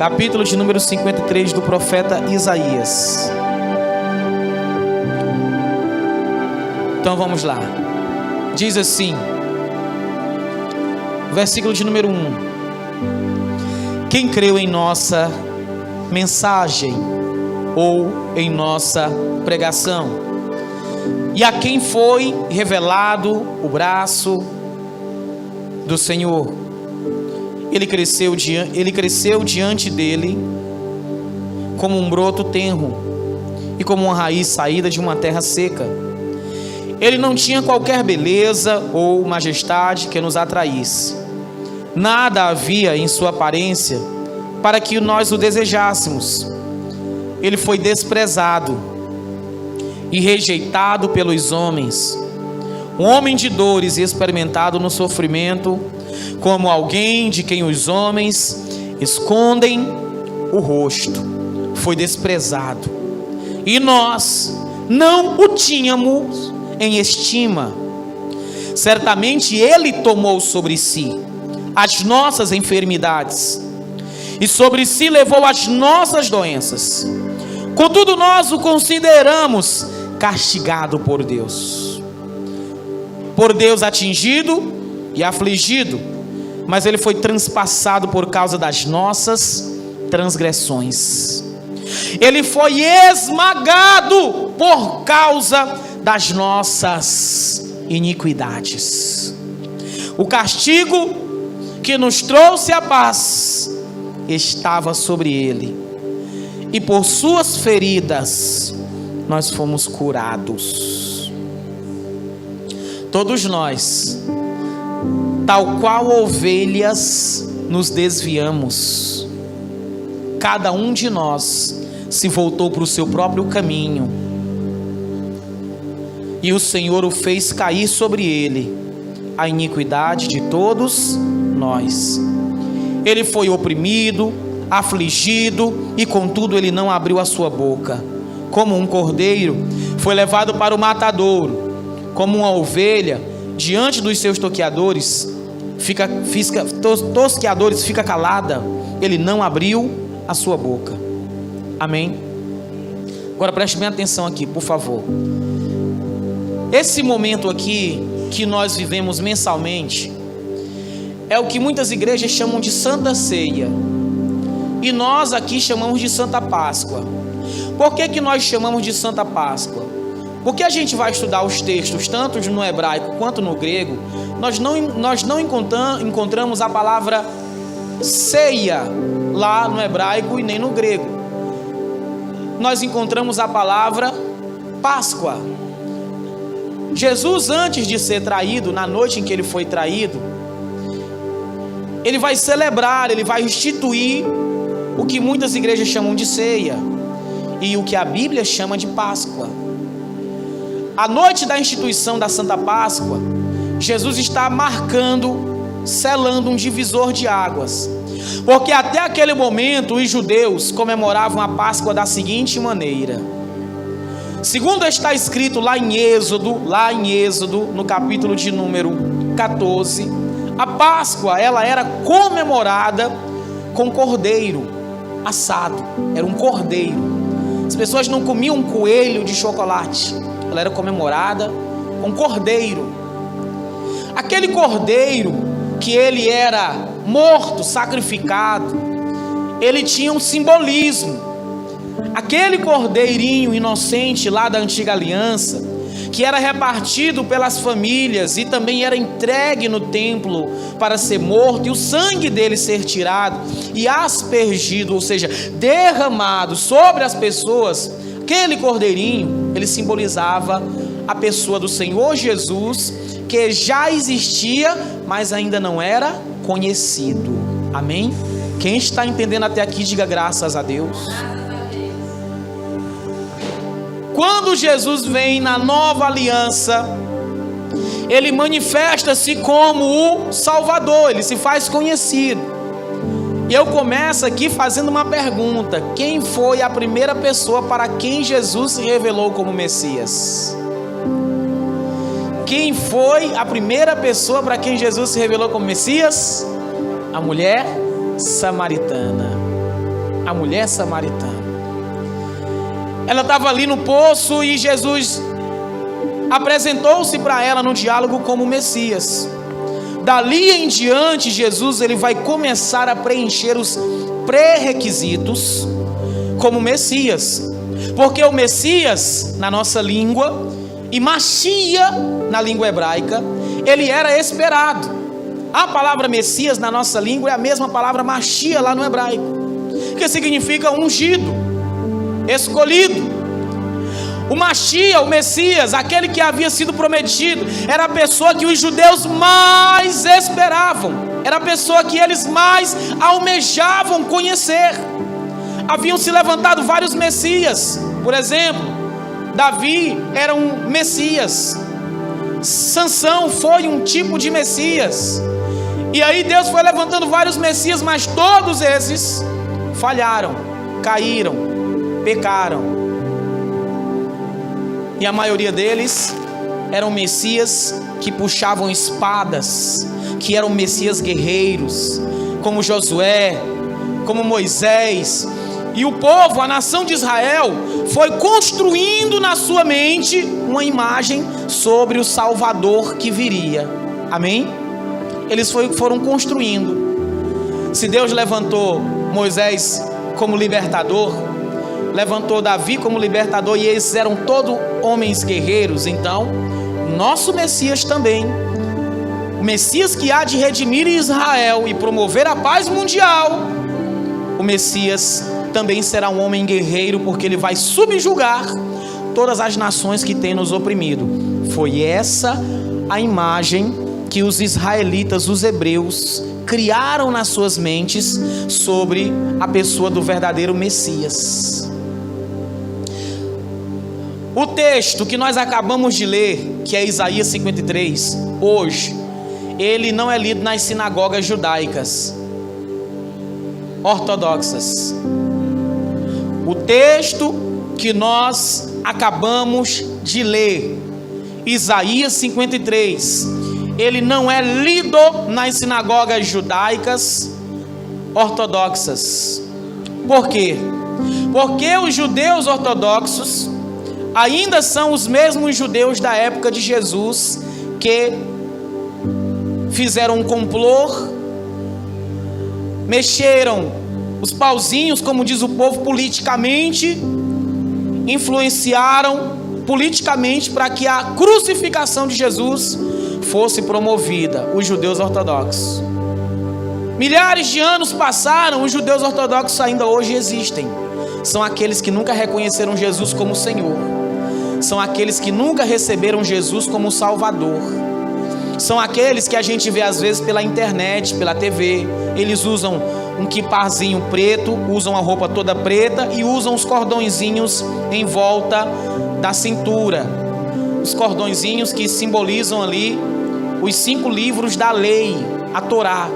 capítulo de número 53 do profeta Isaías. Então vamos lá. Diz assim, versículo de número 1: quem creu em nossa mensagem ou em nossa pregação, e a quem foi revelado o braço do Senhor? Ele cresceu diante dele como um broto tenro e como uma raiz saída de uma terra seca. Ele não tinha qualquer beleza ou majestade que nos atraísse. Nada havia em sua aparência para que nós o desejássemos. Ele foi desprezado e rejeitado pelos homens, um homem de dores e experimentado no sofrimento, como alguém de quem os homens escondem o rosto. Foi desprezado e nós não o tínhamos em estima. Certamente ele tomou sobre si as nossas enfermidades e sobre si levou as nossas doenças. Contudo, nós o consideramos castigado por Deus atingido e afligido, mas ele foi transpassado por causa das nossas transgressões. Ele foi esmagado por causa das nossas iniquidades. O castigo que nos trouxe a paz estava sobre ele, e por suas feridas nós fomos curados. Todos nós, tal qual ovelhas, nos desviamos. Cada um de nós se voltou para o seu próprio caminho, e o Senhor o fez cair sobre ele a iniquidade de todos nós. Ele foi oprimido, afligido, e contudo ele não abriu a sua boca. Como um cordeiro foi levado para o matadouro, como uma ovelha diante dos seus tosqueadores fica calada, ele não abriu a sua boca. Amém? Agora preste bem atenção aqui, por favor. Esse momento aqui que nós vivemos mensalmente é o que muitas igrejas chamam de Santa Ceia, e nós aqui chamamos de Santa Páscoa. Por que nós chamamos de Santa Páscoa? Porque a gente vai estudar os textos tanto no hebraico quanto no grego. Nós não encontramos a palavra ceia lá no hebraico e nem no grego. Nós encontramos a palavra Páscoa. Jesus, antes de ser traído, na noite em que ele foi traído, ele vai celebrar, ele vai instituir o que muitas igrejas chamam de ceia e o que a Bíblia chama de Páscoa. A noite da instituição da Santa Páscoa, Jesus está marcando, selando um divisor de águas, porque até aquele momento os judeus comemoravam a Páscoa da seguinte maneira: segundo está escrito lá em Êxodo, no capítulo de número 14, a Páscoa ela era comemorada com cordeiro assado. Era um cordeiro. As pessoas não comiam um coelho de chocolate, ela era comemorada com cordeiro. Aquele cordeiro que ele era morto, sacrificado, ele tinha um simbolismo. Aquele cordeirinho inocente lá da antiga aliança, que era repartido pelas famílias e também era entregue no templo para ser morto, e o sangue dele ser tirado e aspergido, ou seja, derramado sobre as pessoas. Aquele cordeirinho, ele simbolizava a pessoa do Senhor Jesus, que já existia, mas ainda não era conhecido. Amém? Quem está entendendo até aqui, diga graças a Deus. Quando Jesus vem na nova aliança, ele manifesta-se como o Salvador, ele se faz conhecido. E eu começo aqui fazendo uma pergunta: quem foi a primeira pessoa para quem Jesus se revelou como Messias? Quem foi a primeira pessoa para quem Jesus se revelou como Messias? A mulher samaritana. a mulher samaritana. Ela estava ali no poço e Jesus apresentou-se para ela no diálogo como Messias. Dali em diante, Jesus ele vai começar a preencher os pré-requisitos como Messias, porque o Messias na nossa língua e Machia na língua hebraica, ele era esperado. A palavra Messias na nossa língua é a mesma palavra Machia lá no hebraico, que significa ungido, escolhido. O Machia, o Messias, aquele que havia sido prometido, era a pessoa que os judeus mais esperavam, era a pessoa que eles mais almejavam conhecer. Haviam se levantado vários Messias, por exemplo, Davi era um Messias, Sansão foi um tipo de Messias, e aí Deus foi levantando vários Messias, mas todos esses falharam, caíram, pecaram. E a maioria deles eram Messias que puxavam espadas, que eram Messias guerreiros, como Josué, como Moisés. E o povo, a nação de Israel, foi construindo na sua mente uma imagem sobre o Salvador que viria. Amém? Eles foram construindo. Se Deus levantou Moisés como libertador, levantou Davi como libertador, e eles eram todos homens guerreiros, então nosso Messias também, o Messias que há de redimir Israel e promover a paz mundial, o Messias também será um homem guerreiro, porque ele vai subjugar todas as nações que têm nos oprimido. Foi essa a imagem que os israelitas, os hebreus, criaram nas suas mentes sobre a pessoa do verdadeiro Messias. O texto que nós acabamos de ler, que é Isaías 53, hoje, ele não é lido nas sinagogas judaicas ortodoxas. O texto que nós acabamos de ler, Isaías 53, ele não é lido nas sinagogas judaicas ortodoxas. Por quê? Porque os judeus ortodoxos ainda são os mesmos judeus da época de Jesus, que fizeram um complô, mexeram os pauzinhos, como diz o povo, politicamente, influenciaram politicamente para que a crucificação de Jesus fosse promovida, os judeus ortodoxos. Milhares de anos passaram, os judeus ortodoxos ainda hoje existem. São aqueles que nunca reconheceram Jesus como Senhor, são aqueles que nunca receberam Jesus como Salvador, são aqueles que a gente vê às vezes pela internet, pela TV. Eles usam um quiparzinho preto, usam a roupa toda preta e usam os cordõezinhos em volta da cintura, os cordõezinhos que simbolizam ali os 5 livros da lei, a Torá,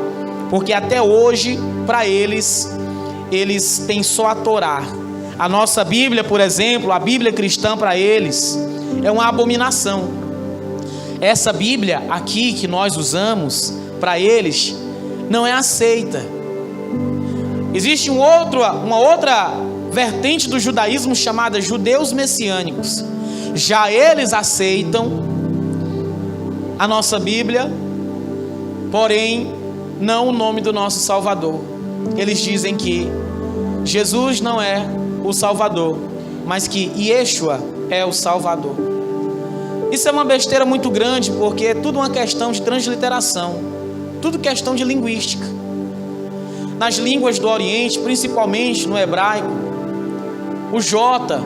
porque até hoje para eles têm só a Torá. A nossa Bíblia, por exemplo, a Bíblia cristã, para eles é uma abominação. Essa Bíblia aqui que nós usamos, para eles não é aceita. Existe uma outra vertente do judaísmo chamada judeus messiânicos. Já eles aceitam a nossa Bíblia, porém não o nome do nosso Salvador. Eles dizem que Jesus não é o Salvador, mas que Yeshua é o Salvador. Isso é uma besteira muito grande, porque é tudo uma questão de transliteração, tudo questão de linguística. Nas línguas do Oriente, principalmente no hebraico, o J,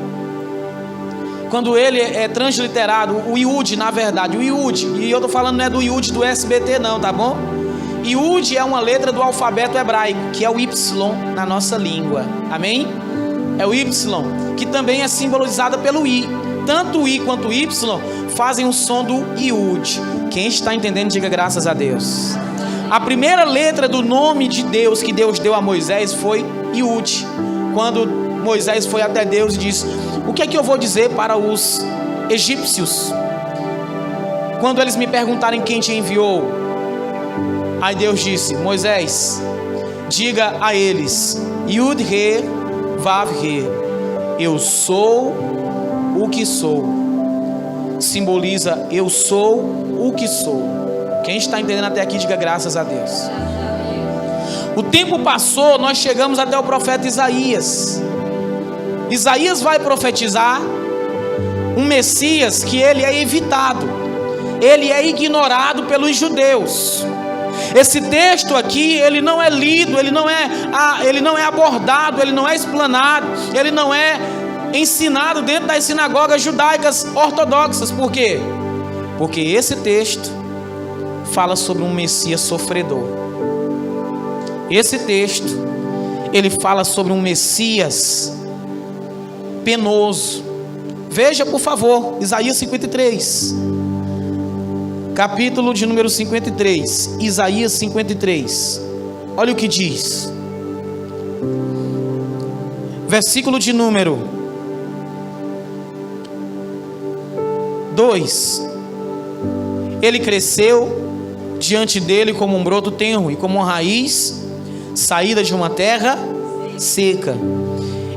quando ele é transliterado, o Iud, na verdade, o Iud, e eu estou falando não é do Iud do SBT não, tá bom? Iud é uma letra do alfabeto hebraico, que é o Y na nossa língua, amém? É o Y, que também é simbolizada pelo I. Tanto o I quanto o Y fazem o som do Iud. Quem está entendendo, diga graças a Deus. A primeira letra do nome de Deus que Deus deu a Moisés foi Iud. Quando Moisés foi até Deus e disse: o que é que eu vou dizer para os egípcios quando eles me perguntarem quem te enviou? Aí Deus disse: Moisés, diga a eles: Yud He Vav He, eu sou o que sou. Simboliza eu sou o que sou. Quem está entendendo até aqui, diga graças a Deus. O tempo passou, nós chegamos até o profeta Isaías. Isaías vai profetizar um Messias que ele é evitado, ele é ignorado pelos judeus. Esse texto aqui, ele não é lido, ele não é abordado, ele não é explanado, ele não é ensinado dentro das sinagogas judaicas ortodoxas. Por quê? Porque esse texto fala sobre um Messias sofredor. Esse texto, ele fala sobre um Messias penoso. Veja, por favor, Isaías 53, capítulo de número 53, Isaías 53, olha o que diz, versículo de número 2, ele cresceu diante dele como um broto tenro e como uma raiz saída de uma terra seca,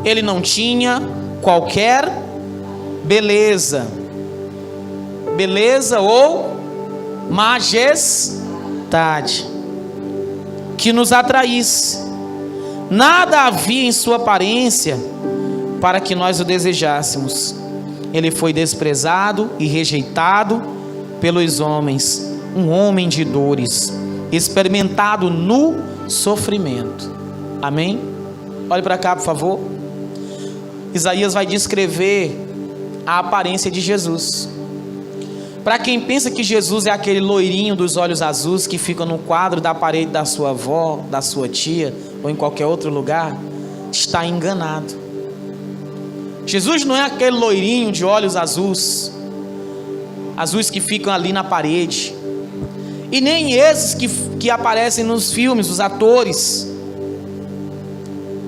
ele não tinha qualquer beleza ou majestade que nos atraísse, nada havia em sua aparência para que nós o desejássemos. Ele foi desprezado e rejeitado pelos homens, um homem de dores, experimentado no sofrimento. Amém? Olhe para cá, por favor. Isaías vai descrever a aparência de Jesus. Para quem pensa que Jesus é aquele loirinho dos olhos azuis que fica no quadro da parede da sua avó, da sua tia ou em qualquer outro lugar, está enganado. Jesus não é aquele loirinho de olhos azuis que ficam ali na parede, e nem esses que aparecem nos filmes, os atores.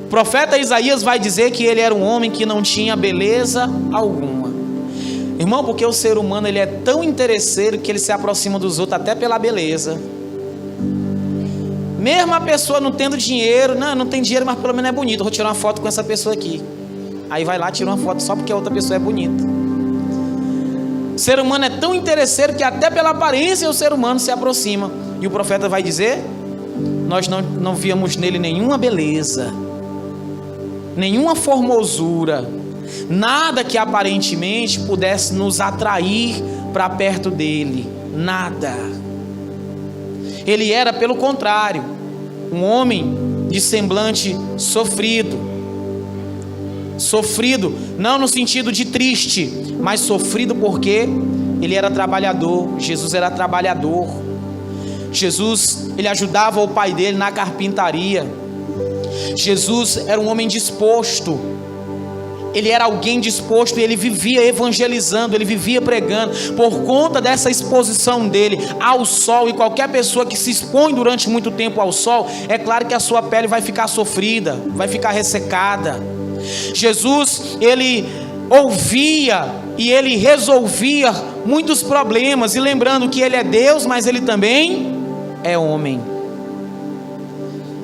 O profeta Isaías vai dizer que ele era um homem que não tinha beleza alguma. Irmão, porque o ser humano ele é tão interesseiro que ele se aproxima dos outros até pela beleza. Mesmo a pessoa não tendo dinheiro, não tem dinheiro, mas pelo menos é bonito, eu vou tirar uma foto com essa pessoa aqui. Aí vai lá, tira uma foto só porque a outra pessoa é bonita. O ser humano é tão interesseiro que até pela aparência o ser humano se aproxima. E o profeta vai dizer: nós não víamos nele nenhuma beleza, nenhuma formosura, nada que aparentemente pudesse nos atrair para perto dele, nada. Ele era, pelo contrário, um homem de semblante sofrido, não no sentido de triste, mas sofrido porque ele era trabalhador. Jesus era trabalhador. Jesus, ele ajudava o pai dele na carpintaria. Jesus era um homem disposto. Ele era alguém disposto e ele vivia evangelizando, ele vivia pregando. Por conta dessa exposição dele ao sol, e qualquer pessoa que se expõe durante muito tempo ao sol, é claro que a sua pele vai ficar sofrida, vai ficar ressecada. Jesus, ele ouvia e ele resolvia muitos problemas, e lembrando que ele é Deus, mas ele também é homem.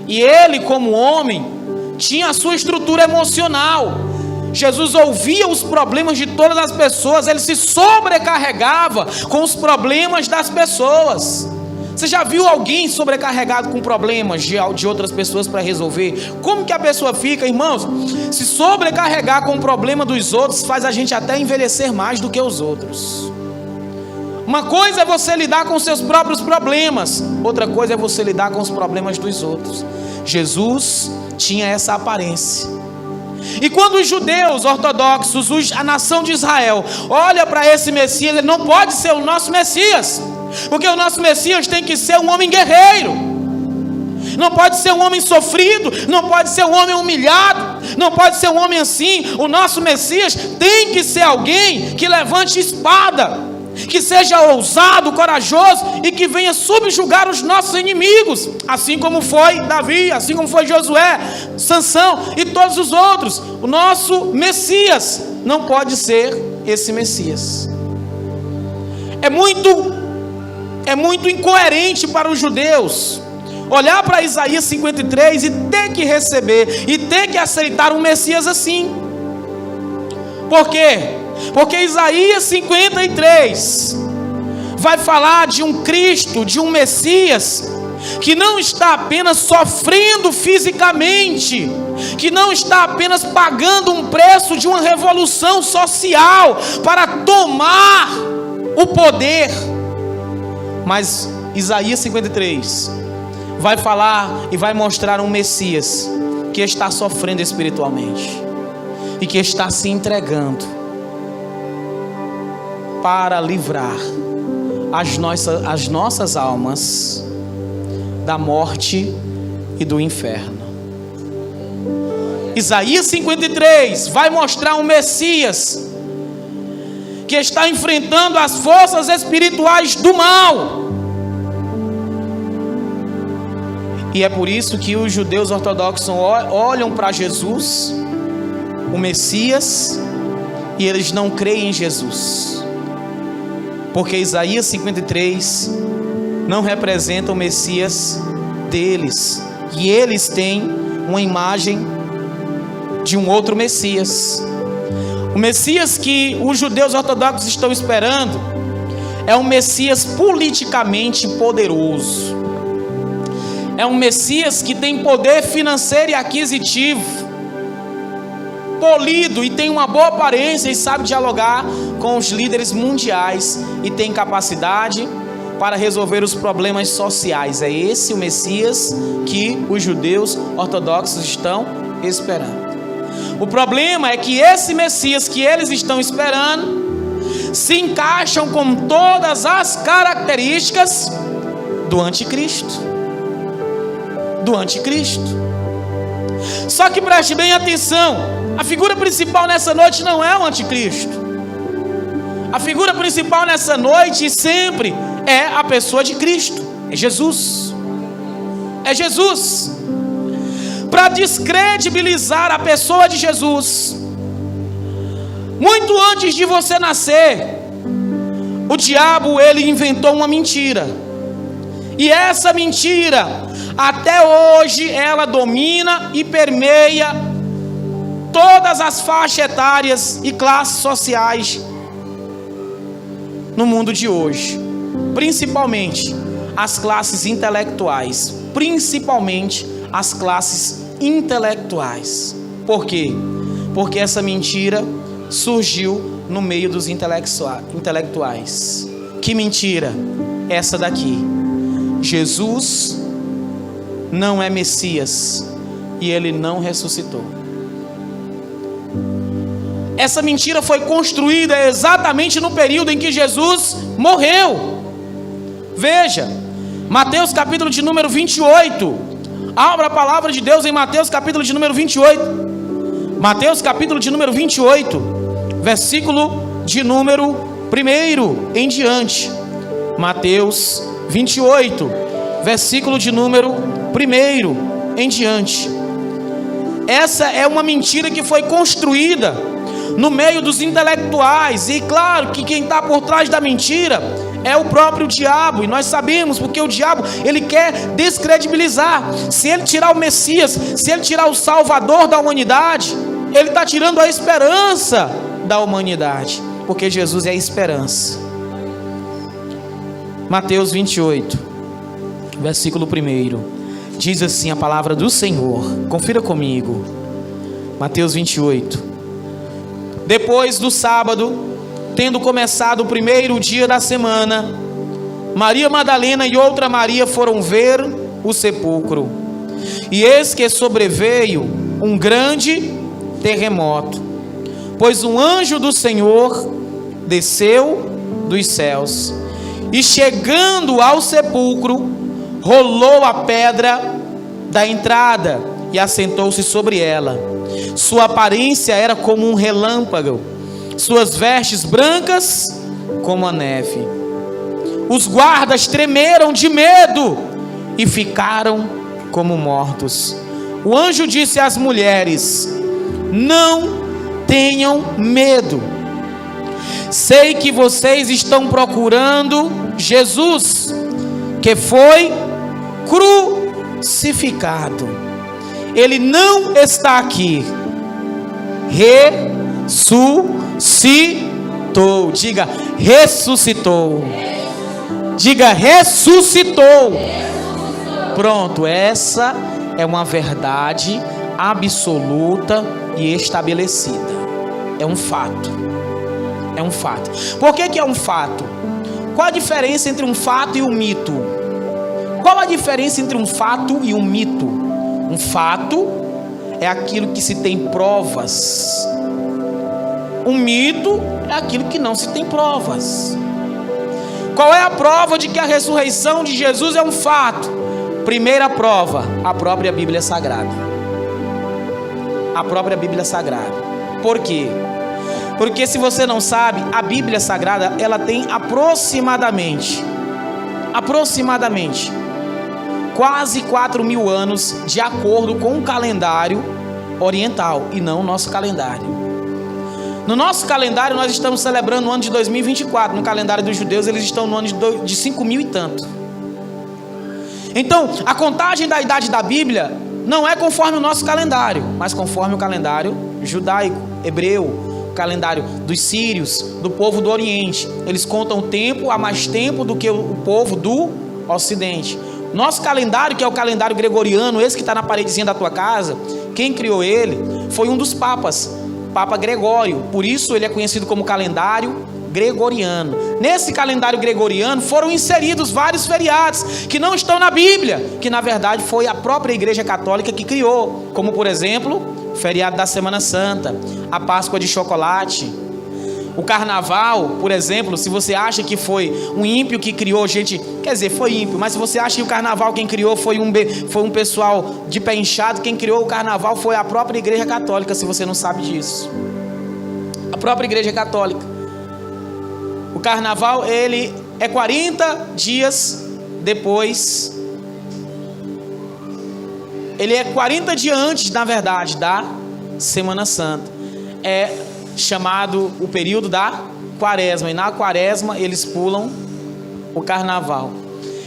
E ele, como homem, tinha a sua estrutura emocional. Jesus ouvia os problemas de todas as pessoas, ele se sobrecarregava com os problemas das pessoas. Você já viu alguém sobrecarregado com problemas de outras pessoas para resolver? Como que a pessoa fica, irmãos? Se sobrecarregar com o problema dos outros faz a gente até envelhecer mais do que os outros. Uma coisa é você lidar com seus próprios problemas, outra coisa é você lidar com os problemas dos outros. Jesus tinha essa aparência. E quando os judeus ortodoxos, a nação de Israel, olha para esse Messias, ele não pode ser o nosso Messias, porque o nosso Messias tem que ser um homem guerreiro, não pode ser um homem sofrido, não pode ser um homem humilhado, não pode ser um homem assim. O nosso Messias tem que ser alguém que levante espada, que seja ousado, corajoso e que venha subjugar os nossos inimigos, assim como foi Davi, assim como foi Josué, Sansão e todos os outros. O nosso Messias não pode ser esse Messias. É muito incoerente para os judeus olhar para Isaías 53 e ter que receber, e ter que aceitar um Messias assim. Por quê? Porque Isaías 53 vai falar de um Cristo, de um Messias, que não está apenas sofrendo fisicamente, que não está apenas pagando um preço de uma revolução social para tomar o poder, mas Isaías 53 vai falar e vai mostrar um Messias que está sofrendo espiritualmente e que está se entregando para livrar as nossas almas da morte e do inferno. Isaías 53 vai mostrar um Messias que está enfrentando as forças espirituais do mal. E é por isso que os judeus ortodoxos olham para Jesus, o Messias, e eles não creem em Jesus, porque Isaías 53 não representa o Messias deles, e eles têm uma imagem de um outro Messias. O Messias que os judeus ortodoxos estão esperando é um Messias politicamente poderoso, é um Messias que tem poder financeiro e aquisitivo, polido e tem uma boa aparência e sabe dialogar com os líderes mundiais e tem capacidade para resolver os problemas sociais. É esse o Messias que os judeus ortodoxos estão esperando. O problema é que esse Messias que eles estão esperando se encaixam com todas as características do anticristo. Só que preste bem atenção, a figura principal nessa noite não é o anticristo. A figura principal nessa noite e sempre é a pessoa de Cristo, é Jesus. É Jesus. Para descredibilizar a pessoa de Jesus, muito antes de você nascer, o diabo ele inventou uma mentira. E essa mentira, até hoje, ela domina e permeia todas as faixas etárias e classes sociais no mundo de hoje, principalmente as classes intelectuais, Por quê? Porque essa mentira surgiu no meio dos intelectuais. Que mentira? Essa daqui: Jesus não é Messias e ele não ressuscitou. Essa mentira foi construída exatamente no período em que Jesus morreu. Veja, Mateus capítulo de número 28. Abra a palavra de Deus em Mateus capítulo de número 28. Mateus capítulo de número 28, versículo de número 1 em diante. Mateus 28, versículo de número 1 em diante. Essa é uma mentira que foi construída no meio dos intelectuais, e claro que quem está por trás da mentira é o próprio diabo, e nós sabemos, porque o diabo ele quer descredibilizar. Se ele tirar o Messias, se ele tirar o Salvador da humanidade, ele está tirando a esperança da humanidade, porque Jesus é a esperança. Mateus 28, versículo 1, diz assim a palavra do Senhor, confira comigo. Mateus 28. Depois do sábado, tendo começado o primeiro dia da semana, Maria Madalena e outra Maria foram ver o sepulcro. E eis que sobreveio um grande terremoto, pois um anjo do Senhor desceu dos céus, e chegando ao sepulcro, rolou a pedra da entrada e assentou-se sobre ela. Sua aparência era como um relâmpago, suas vestes brancas como a neve. Os guardas tremeram de medo e ficaram como mortos. O anjo disse às mulheres: não tenham medo. Sei que vocês estão procurando Jesus, que foi crucificado. Ele não está aqui. Ressuscitou. Diga, ressuscitou. Diga, ressuscitou. Pronto, essa é uma verdade absoluta e estabelecida. É um fato. É um fato. Por que é um fato? Qual a diferença entre um fato e um mito? Qual a diferença entre um fato e um mito? Um fato é aquilo que se tem provas. Um mito é aquilo que não se tem provas. Qual é a prova de que a ressurreição de Jesus é um fato? Primeira prova, a própria Bíblia Sagrada. A própria Bíblia Sagrada. Por quê? Porque se você não sabe, a Bíblia Sagrada, ela tem aproximadamente quase 4.000 anos, de acordo com o calendário oriental e não o nosso calendário. No nosso calendário nós estamos celebrando o ano de 2024, no calendário dos judeus eles estão no ano de 5.000 e tanto. Então a contagem da idade da Bíblia não é conforme o nosso calendário, mas conforme o calendário judaico, hebreu, o calendário dos sírios, do povo do Oriente. Eles contam o tempo há mais tempo do que o povo do Ocidente. Nosso calendário, que é o calendário gregoriano, esse que está na paredezinha da tua casa, quem criou ele foi um dos papas, Papa Gregório. Por isso ele é conhecido como calendário gregoriano. Nesse calendário gregoriano foram inseridos vários feriados que não estão na Bíblia, que na verdade foi a própria Igreja Católica que criou, como por exemplo, o feriado da Semana Santa, a Páscoa de chocolate, o Carnaval, por exemplo. Se você acha que foi um ímpio que criou, gente, quer dizer, foi ímpio, mas se você acha que o Carnaval quem criou foi um pessoal de pé inchado, quem criou o Carnaval foi a própria Igreja Católica, se você não sabe disso. A própria Igreja Católica. O Carnaval, ele é 40 dias depois, ele é 40 dias antes, na verdade, da Semana Santa. É chamado o período da Quaresma, e na Quaresma eles pulam o Carnaval.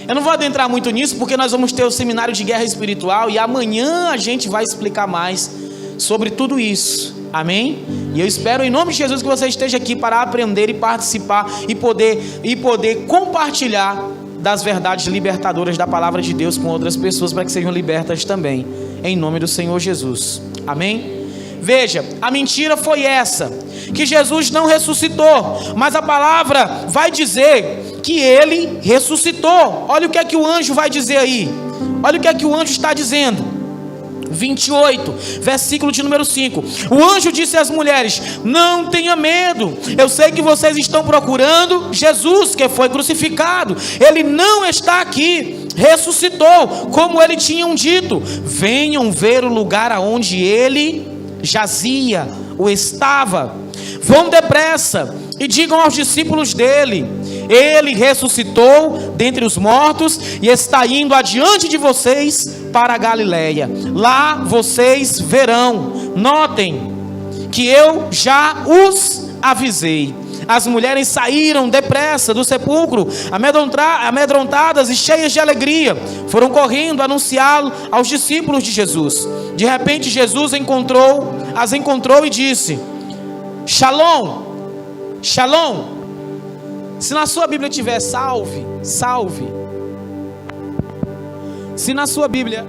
Eu não vou adentrar muito nisso, porque nós vamos ter o seminário de guerra espiritual, e amanhã a gente vai explicar mais sobre tudo isso, amém? E eu espero em nome de Jesus que você esteja aqui para aprender e participar e poder compartilhar das verdades libertadoras da palavra de Deus com outras pessoas, para que sejam libertas também, em nome do Senhor Jesus, amém? Veja, a mentira foi essa, que Jesus não ressuscitou, mas a palavra vai dizer que ele ressuscitou. Olha o que é que o anjo vai dizer aí, olha o que é que o anjo está dizendo. 28, versículo de número 5. O anjo disse às mulheres: não tenha medo, eu sei que vocês estão procurando Jesus, que foi crucificado. Ele não está aqui, ressuscitou, como ele tinham dito. Venham ver o lugar aonde ele jazia, ou estava. Vão depressa e digam aos discípulos dele: ele ressuscitou dentre os mortos e está indo adiante de vocês para a Galileia. Lá vocês verão. Notem que eu já os avisei. As mulheres saíram depressa do sepulcro, amedrontadas e cheias de alegria. Foram correndo anunciá-lo aos discípulos de Jesus. De repente Jesus as encontrou e disse: Shalom, Shalom. Se na sua Bíblia tiver salve, salve. Se na sua Bíblia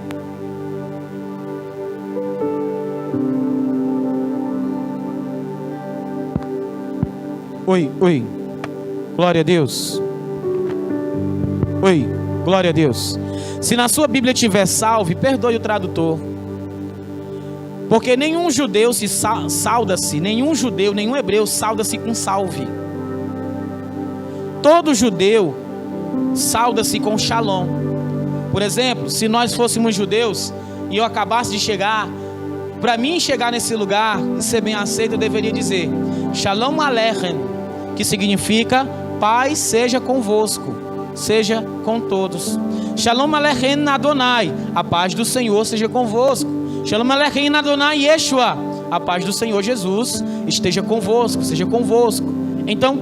Oi, glória a Deus. Oi, glória a Deus. Se na sua Bíblia tiver salve, perdoe o tradutor, porque nenhum judeu sauda-se, nenhum judeu, nenhum hebreu sauda-se com salve. Todo judeu sauda-se com shalom. Por exemplo, se nós fôssemos judeus e eu acabasse de chegar, para mim chegar nesse lugar e ser bem aceito, eu deveria dizer Shalom Aleichem, que significa paz seja convosco, seja com todos. Shalom Aleichem Adonai, a paz do Senhor seja convosco. Shalom Aleichem Adonai Yeshua, a paz do Senhor Jesus esteja convosco, seja convosco. Então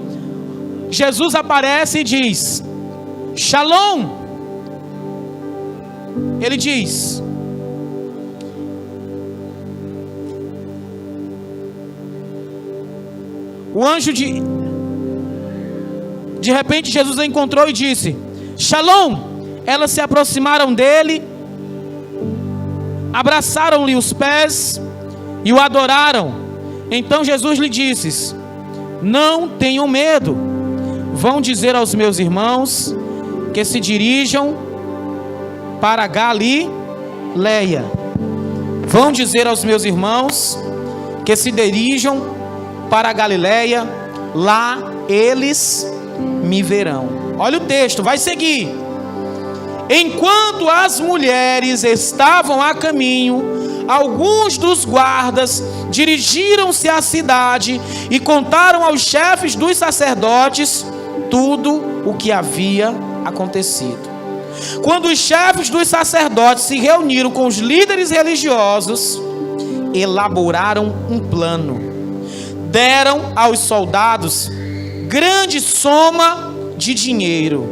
Jesus aparece e diz: Shalom. ele diz: o anjo de repente Jesus a encontrou e disse: Shalom. Elas se aproximaram dele, abraçaram-lhe os pés e o adoraram. Então Jesus lhe disse: não tenham medo, vão dizer aos meus irmãos que se dirijam para Galileia. Vão dizer aos meus irmãos que se dirijam para a Galileia, lá eles me verão. Olha o texto, vai seguir. Enquanto as mulheres estavam a caminho, alguns dos guardas dirigiram-se à cidade e contaram aos chefes dos sacerdotes tudo o que havia acontecido. Quando os chefes dos sacerdotes se reuniram com os líderes religiosos, elaboraram um plano. Deram aos soldados grande soma de dinheiro,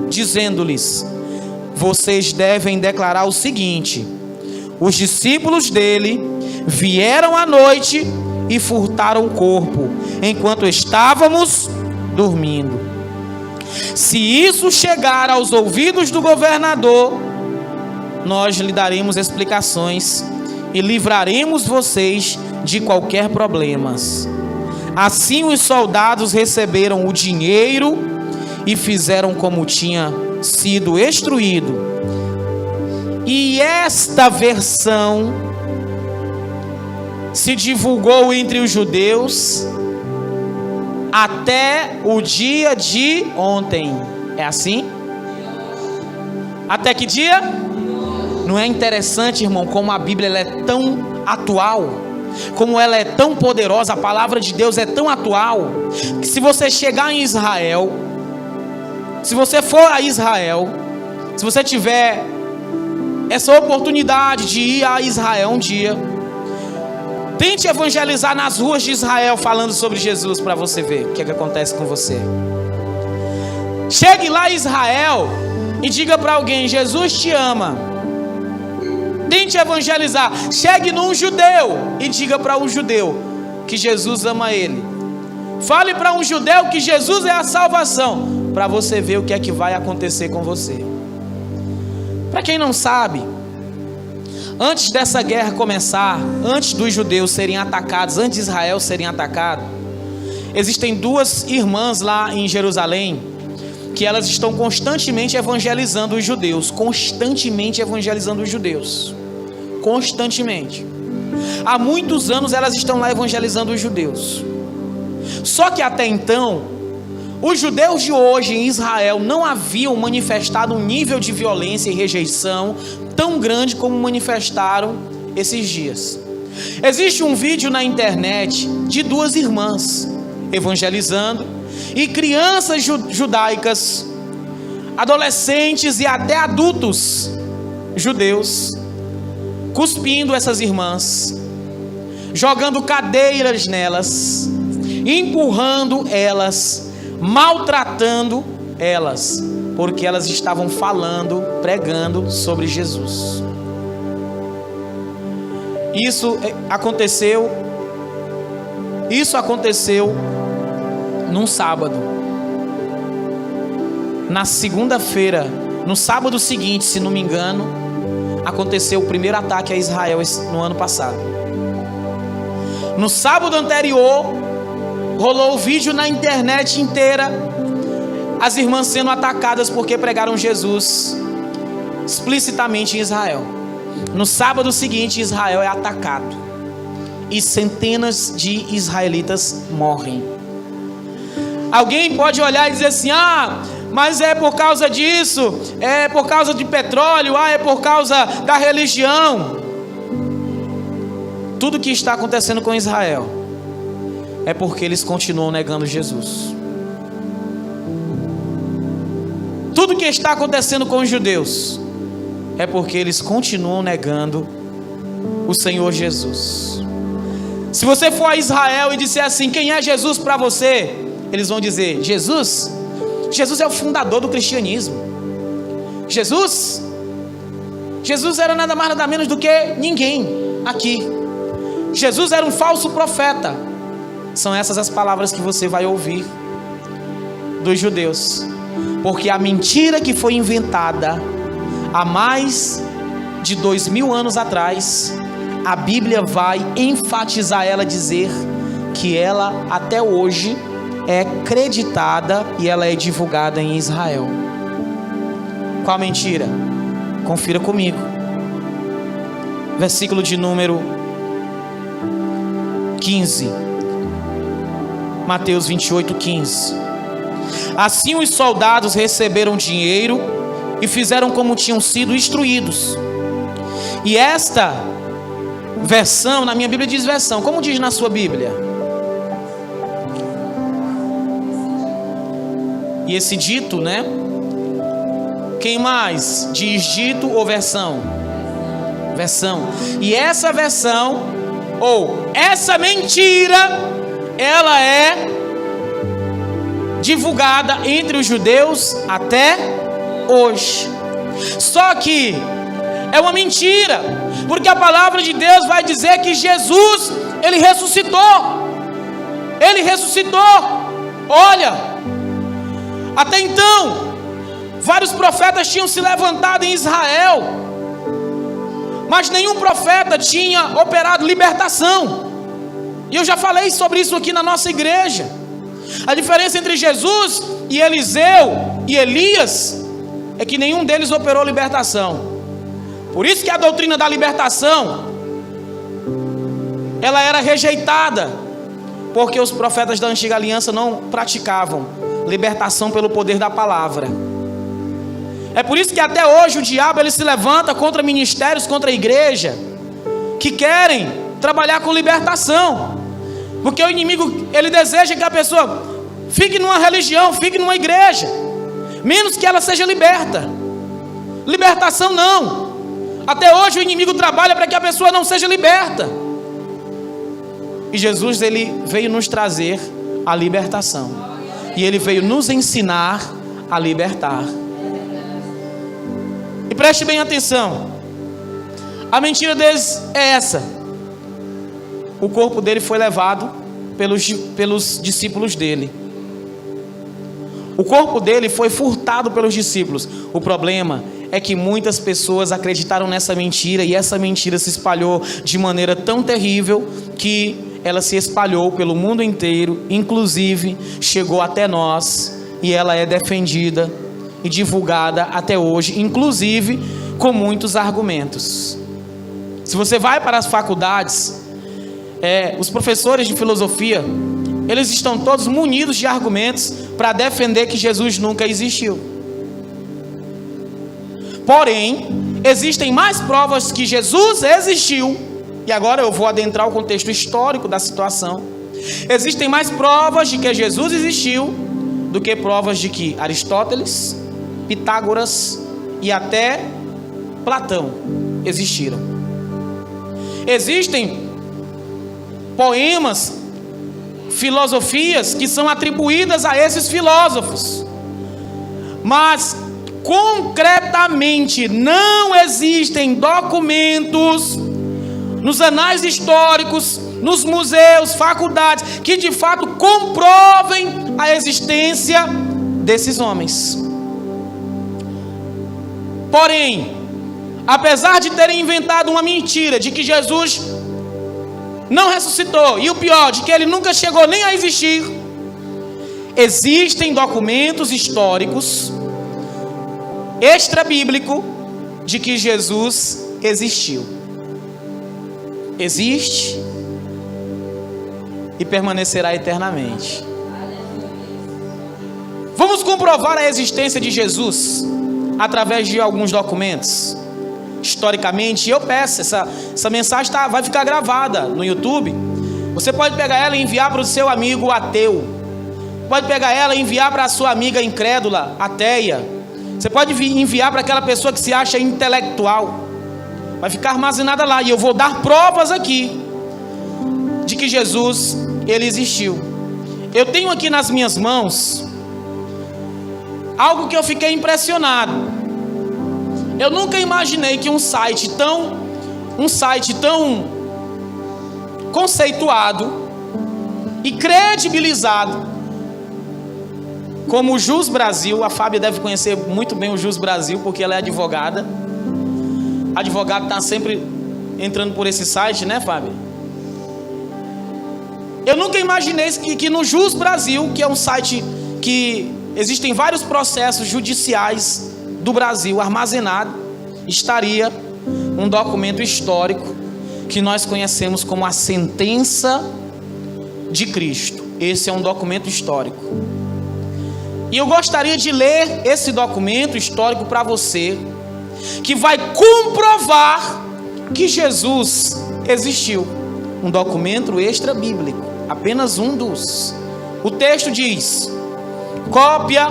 dizendo-lhes: vocês devem declarar o seguinte: os discípulos dele vieram à noite e furtaram o corpo, enquanto estávamos dormindo. Se isso chegar aos ouvidos do governador, nós lhe daremos explicações e livraremos vocês de qualquer problema. Assim os soldados receberam o dinheiro e fizeram como tinha sido instruído. E esta versão se divulgou entre os judeus até o dia de ontem. É assim? Até que dia? Não é interessante, irmão, como a Bíblia ela é tão atual, como ela é tão poderosa, a palavra de Deus é tão atual, que se você chegar em Israel, se você for a Israel, se você tiver essa oportunidade de ir a Israel um dia, tente evangelizar nas ruas de Israel falando sobre Jesus, para você ver o que acontece com você. Chegue lá em Israel e diga para alguém: Jesus te ama. Tente evangelizar. Chegue num judeu e diga para um judeu que Jesus ama ele. Fale para um judeu que Jesus é a salvação, para você ver o que é que vai acontecer com você. Para quem não sabe, antes dessa guerra começar, antes dos judeus serem atacados, antes de Israel serem atacado, existem duas irmãs lá em Jerusalém, que elas estão constantemente evangelizando os judeus, constantemente. Há muitos anos elas estão lá evangelizando os judeus. Só que até então, os judeus de hoje em Israel não haviam manifestado um nível de violência e rejeição tão grande como manifestaram esses dias. Existe um vídeo na internet de duas irmãs evangelizando, e crianças judaicas, adolescentes e até adultos judeus, cuspindo essas irmãs, jogando cadeiras nelas, empurrando elas, maltratando elas, porque elas estavam falando, pregando sobre Jesus. Isso aconteceu num sábado. Na segunda-feira, no sábado seguinte, se não me engano, aconteceu o primeiro ataque a Israel no ano passado. No sábado anterior, rolou o vídeo na internet inteira, as irmãs sendo atacadas porque pregaram Jesus explicitamente em Israel. No sábado seguinte, Israel é atacado e centenas de israelitas morrem. Alguém pode olhar e dizer assim: mas é por causa disso, é por causa de petróleo, é por causa da religião. Tudo que está acontecendo com Israel é porque eles continuam negando Jesus. Tudo que está acontecendo com os judeus é porque eles continuam negando o Senhor Jesus. Se você for a Israel e disser assim: quem é Jesus para você? Eles vão dizer: Jesus é o fundador do cristianismo. Jesus Jesus era nada mais nada menos do que ninguém aqui. Jesus era um falso profeta. São essas as palavras que você vai ouvir dos judeus, porque a mentira que foi inventada há mais de 2000 anos atrás, a Bíblia vai enfatizar ela, dizer que ela até hoje é acreditada e ela é divulgada em Israel. Qual a mentira? Confira comigo. Versículo de número 15. Mateus 28:15. Assim os soldados receberam dinheiro e fizeram como tinham sido instruídos. E esta versão, na minha Bíblia diz versão, como diz na sua Bíblia? E esse dito, né? Quem mais diz dito ou versão? Versão. E essa versão, ou essa mentira, ela é divulgada entre os judeus até hoje. Só que é uma mentira, porque a palavra de Deus vai dizer que Jesus, ele ressuscitou. Ele ressuscitou. Olha, até então, vários profetas tinham se levantado em Israel, mas nenhum profeta tinha operado libertação. E eu já falei sobre isso aqui na nossa igreja. A diferença entre Jesus e Eliseu e Elias é que nenhum deles operou libertação. Por isso que a doutrina da libertação, ela era rejeitada, porque os profetas da antiga aliança não praticavam libertação pelo poder da palavra. É por isso que até hoje o diabo, ele se levanta contra ministérios, contra a igreja, que querem trabalhar com libertação, porque o inimigo, ele deseja que a pessoa fique numa religião, fique numa igreja, menos que ela seja liberta. Libertação não. Até hoje o inimigo trabalha para que a pessoa não seja liberta. E Jesus, ele veio nos trazer a libertação, e ele veio nos ensinar a libertar. E preste bem atenção, a mentira deles é essa: o corpo dele foi levado pelos discípulos dele. O corpo dele foi furtado pelos discípulos. O problema é que muitas pessoas acreditaram nessa mentira, e essa mentira se espalhou de maneira tão terrível que ela se espalhou pelo mundo inteiro, inclusive chegou até nós, e ela é defendida e divulgada até hoje, inclusive com muitos argumentos. Se você vai para as faculdades, os professores de filosofia, eles estão todos munidos de argumentos para defender que Jesus nunca existiu. Porém, existem mais provas que Jesus existiu, e agora eu vou adentrar o contexto histórico da situação. Existem mais provas de que Jesus existiu do que provas de que Aristóteles, Pitágoras e até Platão existiram. Existem poemas, filosofias que são atribuídas a esses filósofos, mas concretamente não existem documentos nos anais históricos, nos museus, faculdades, que de fato comprovem a existência desses homens. Porém, apesar de terem inventado uma mentira de que Jesus não ressuscitou, e o pior, de que ele nunca chegou nem a existir, existem documentos históricos extra-bíblico de que Jesus existiu. Existe e permanecerá eternamente. Vamos comprovar a existência de Jesus através de alguns documentos. Historicamente, eu peço, essa mensagem vai ficar gravada no YouTube. Você pode pegar ela e enviar para o seu amigo ateu. Pode pegar ela e enviar para a sua amiga incrédula, ateia. Você pode enviar para aquela pessoa que se acha intelectual. Vai ficar armazenada lá, e eu vou dar provas aqui de que Jesus, ele existiu. Eu tenho aqui nas minhas mãos algo que eu fiquei impressionado. Eu nunca imaginei que um site tão conceituado e credibilizado como o Jus Brasil, a Fábia deve conhecer muito bem o Jus Brasil, porque ela é advogada. Advogado está sempre entrando por esse site, né, Fábia? Eu nunca imaginei que no Jus Brasil, que é um site que existem vários processos judiciais do Brasil armazenado, estaria um documento histórico que nós conhecemos como a Sentença de Cristo. Esse é um documento histórico. E eu gostaria de ler esse documento histórico para você, que vai comprovar que Jesus existiu. Um documento extra bíblico, apenas um dos. O texto diz: cópia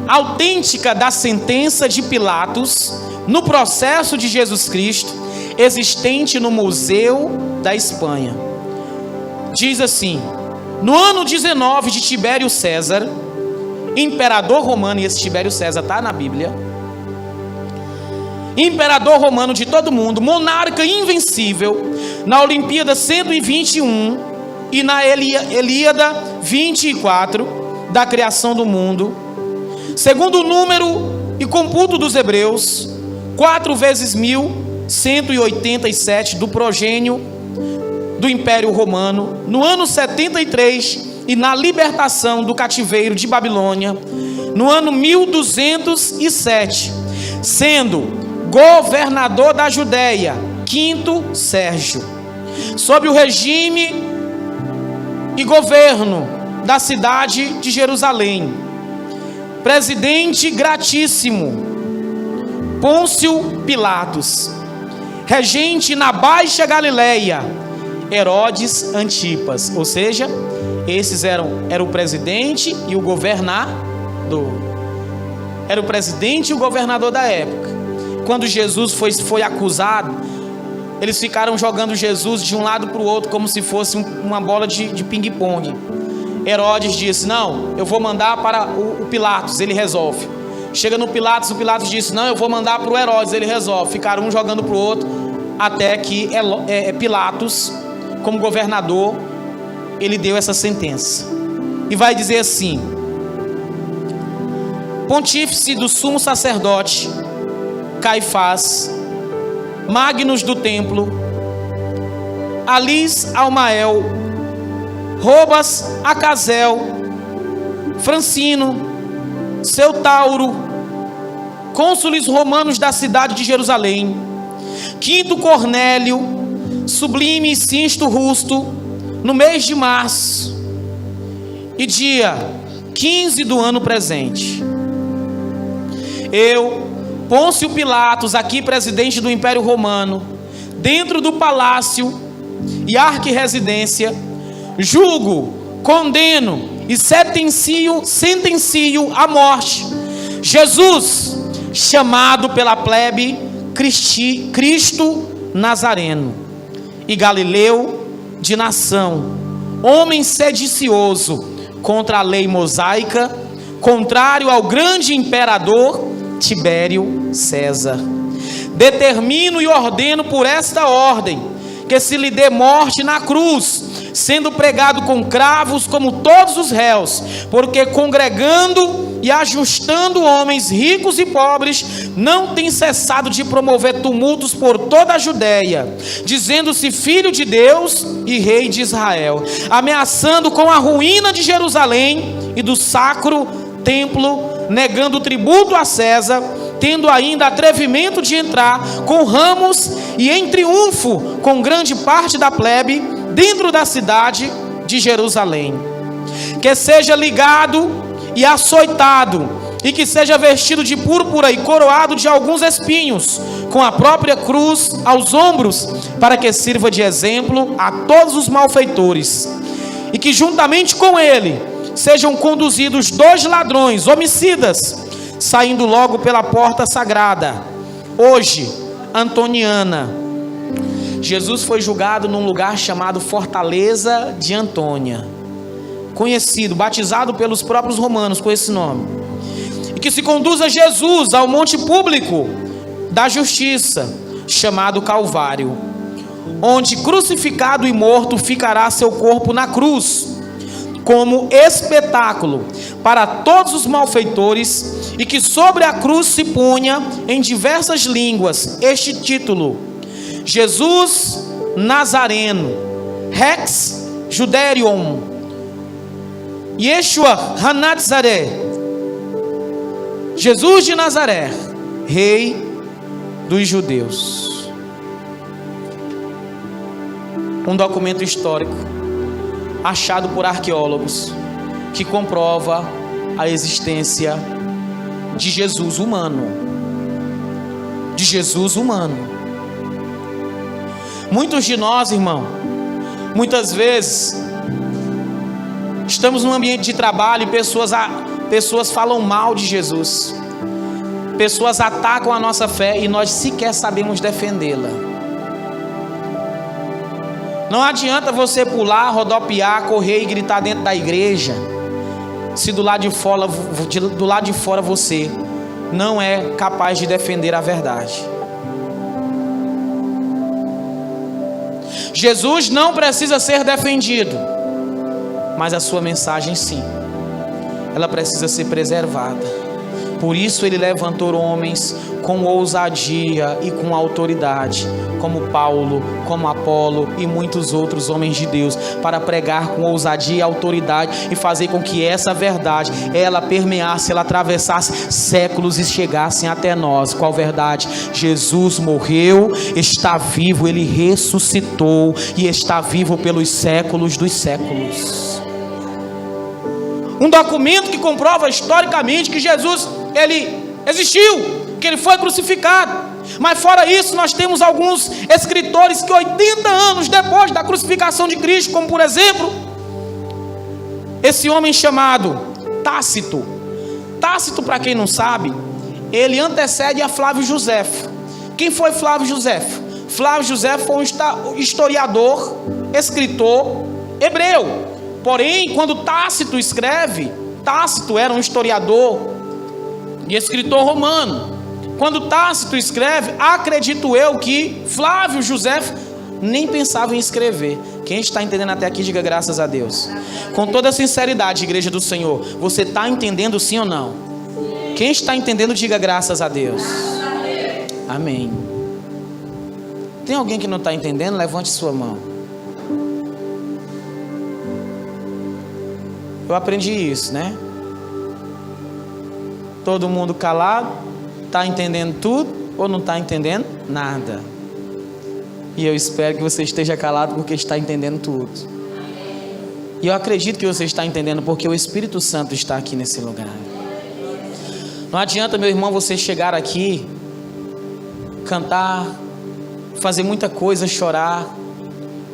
autêntica da sentença de Pilatos no processo de Jesus Cristo, existente no Museu da Espanha. Diz assim: no ano 19 de Tibério César, imperador romano, e esse Tibério César está na Bíblia, imperador romano de todo mundo, monarca invencível, na Olimpíada 121 e na Ilíada 24 da criação do mundo, segundo o número e computo dos hebreus, 4 vezes 1187 do progênio do Império Romano, no ano 73 e na libertação do cativeiro de Babilônia, no ano 1207, sendo governador da Judéia, Quinto Sérgio, sob o regime e governo da cidade de Jerusalém, presidente gratíssimo, Pôncio Pilatos, regente na Baixa Galileia, Herodes Antipas, ou seja, esses era o presidente e o governador. Era o presidente e o governador da época. Quando Jesus foi acusado, eles ficaram jogando Jesus de um lado para o outro, como se fosse uma bola de ping-pong. Herodes disse: não, eu vou mandar para o Pilatos, ele resolve. Chega no Pilatos, o Pilatos disse: não, eu vou mandar para o Herodes, ele resolve. Ficaram um jogando para o outro, até que Pilatos, como governador, ele deu essa sentença. E vai dizer assim: pontífice do sumo sacerdote Caifás, Magnus do templo, Alis Almael, Robas Acazel, Francino, seu Tauro, cônsules romanos da cidade de Jerusalém, Quinto Cornélio, Sublime Sinsto Rusto, no mês de março e dia 15 do ano presente, eu, Pôncio Pilatos, aqui presidente do Império Romano, dentro do palácio e arquirresidência, julgo, condeno e sentencio à morte Jesus, chamado pela plebe Cristo Nazareno e Galileu de nação, homem sedicioso contra a lei mosaica, contrário ao grande imperador Tibério César. Determino e ordeno por esta ordem que se lhe dê morte na cruz, sendo pregado com cravos como todos os réus, porque congregando e ajustando homens ricos e pobres, não tem cessado de promover tumultos por toda a Judéia, dizendo-se filho de Deus e rei de Israel, ameaçando com a ruína de Jerusalém e do sacro templo, negando tributo a César, tendo ainda atrevimento de entrar com ramos e em triunfo com grande parte da plebe dentro da cidade de Jerusalém. Que seja ligado e açoitado, e que seja vestido de púrpura e coroado de alguns espinhos, com a própria cruz aos ombros, para que sirva de exemplo a todos os malfeitores. E que juntamente com ele sejam conduzidos 2 ladrões, homicidas, saindo logo pela porta sagrada, hoje, Antoniana. Jesus foi julgado num lugar chamado Fortaleza de Antônia, conhecido, batizado pelos próprios romanos com esse nome. E que se conduza Jesus ao monte público, da justiça, chamado Calvário, onde crucificado e morto ficará seu corpo na cruz, como espetáculo para todos os malfeitores, e que sobre a cruz se punha em diversas línguas este título: Jesus Nazareno, Rex Judaion, Yeshua Hanatzaré, Jesus de Nazaré, Rei dos Judeus. Um documento histórico achado por arqueólogos que comprova a existência de Jesus humano. De Jesus humano. Muitos de nós, irmão, muitas vezes estamos num ambiente de trabalho e pessoas falam mal de Jesus. Pessoas atacam a nossa fé e nós sequer sabemos defendê-la. Não adianta você pular, rodopiar, correr e gritar dentro da igreja, se do lado de fora você não é capaz de defender a verdade. Jesus não precisa ser defendido, mas a sua mensagem sim, ela precisa ser preservada. Por isso ele levantou homens com ousadia e com autoridade, como Paulo, como Apolo e muitos outros homens de Deus, para pregar com ousadia e autoridade e fazer com que essa verdade, ela permeasse, ela atravessasse séculos e chegasse até nós. Qual verdade? Jesus morreu, está vivo, ele ressuscitou e está vivo pelos séculos dos séculos. Um documento que comprova historicamente que Jesus, ele existiu, que ele foi crucificado. Mas fora isso, nós temos alguns escritores que 80 anos depois da crucificação de Cristo, como por exemplo, esse homem chamado Tácito. Tácito, para quem não sabe, ele antecede a Flávio Joséfo. Quem foi Flávio Joséfo? Flávio Joséfo foi um historiador, escritor hebreu. Porém, quando Tácito escreve, Tácito era um historiador e escritor romano. Quando Tácito escreve, acredito eu que Flávio Joséfo nem pensava em escrever. Quem está entendendo até aqui, diga graças a Deus. Com toda sinceridade, igreja do Senhor, você está entendendo sim ou não? Quem está entendendo, diga graças a Deus. Amém. Tem alguém que não está entendendo? Levante sua mão. Eu aprendi isso, né? Todo mundo calado, está entendendo tudo ou não está entendendo nada? E eu espero que você esteja calado porque está entendendo tudo. E eu acredito que você está entendendo porque o Espírito Santo está aqui nesse lugar. Não adianta, meu irmão, você chegar aqui, cantar, fazer muita coisa, chorar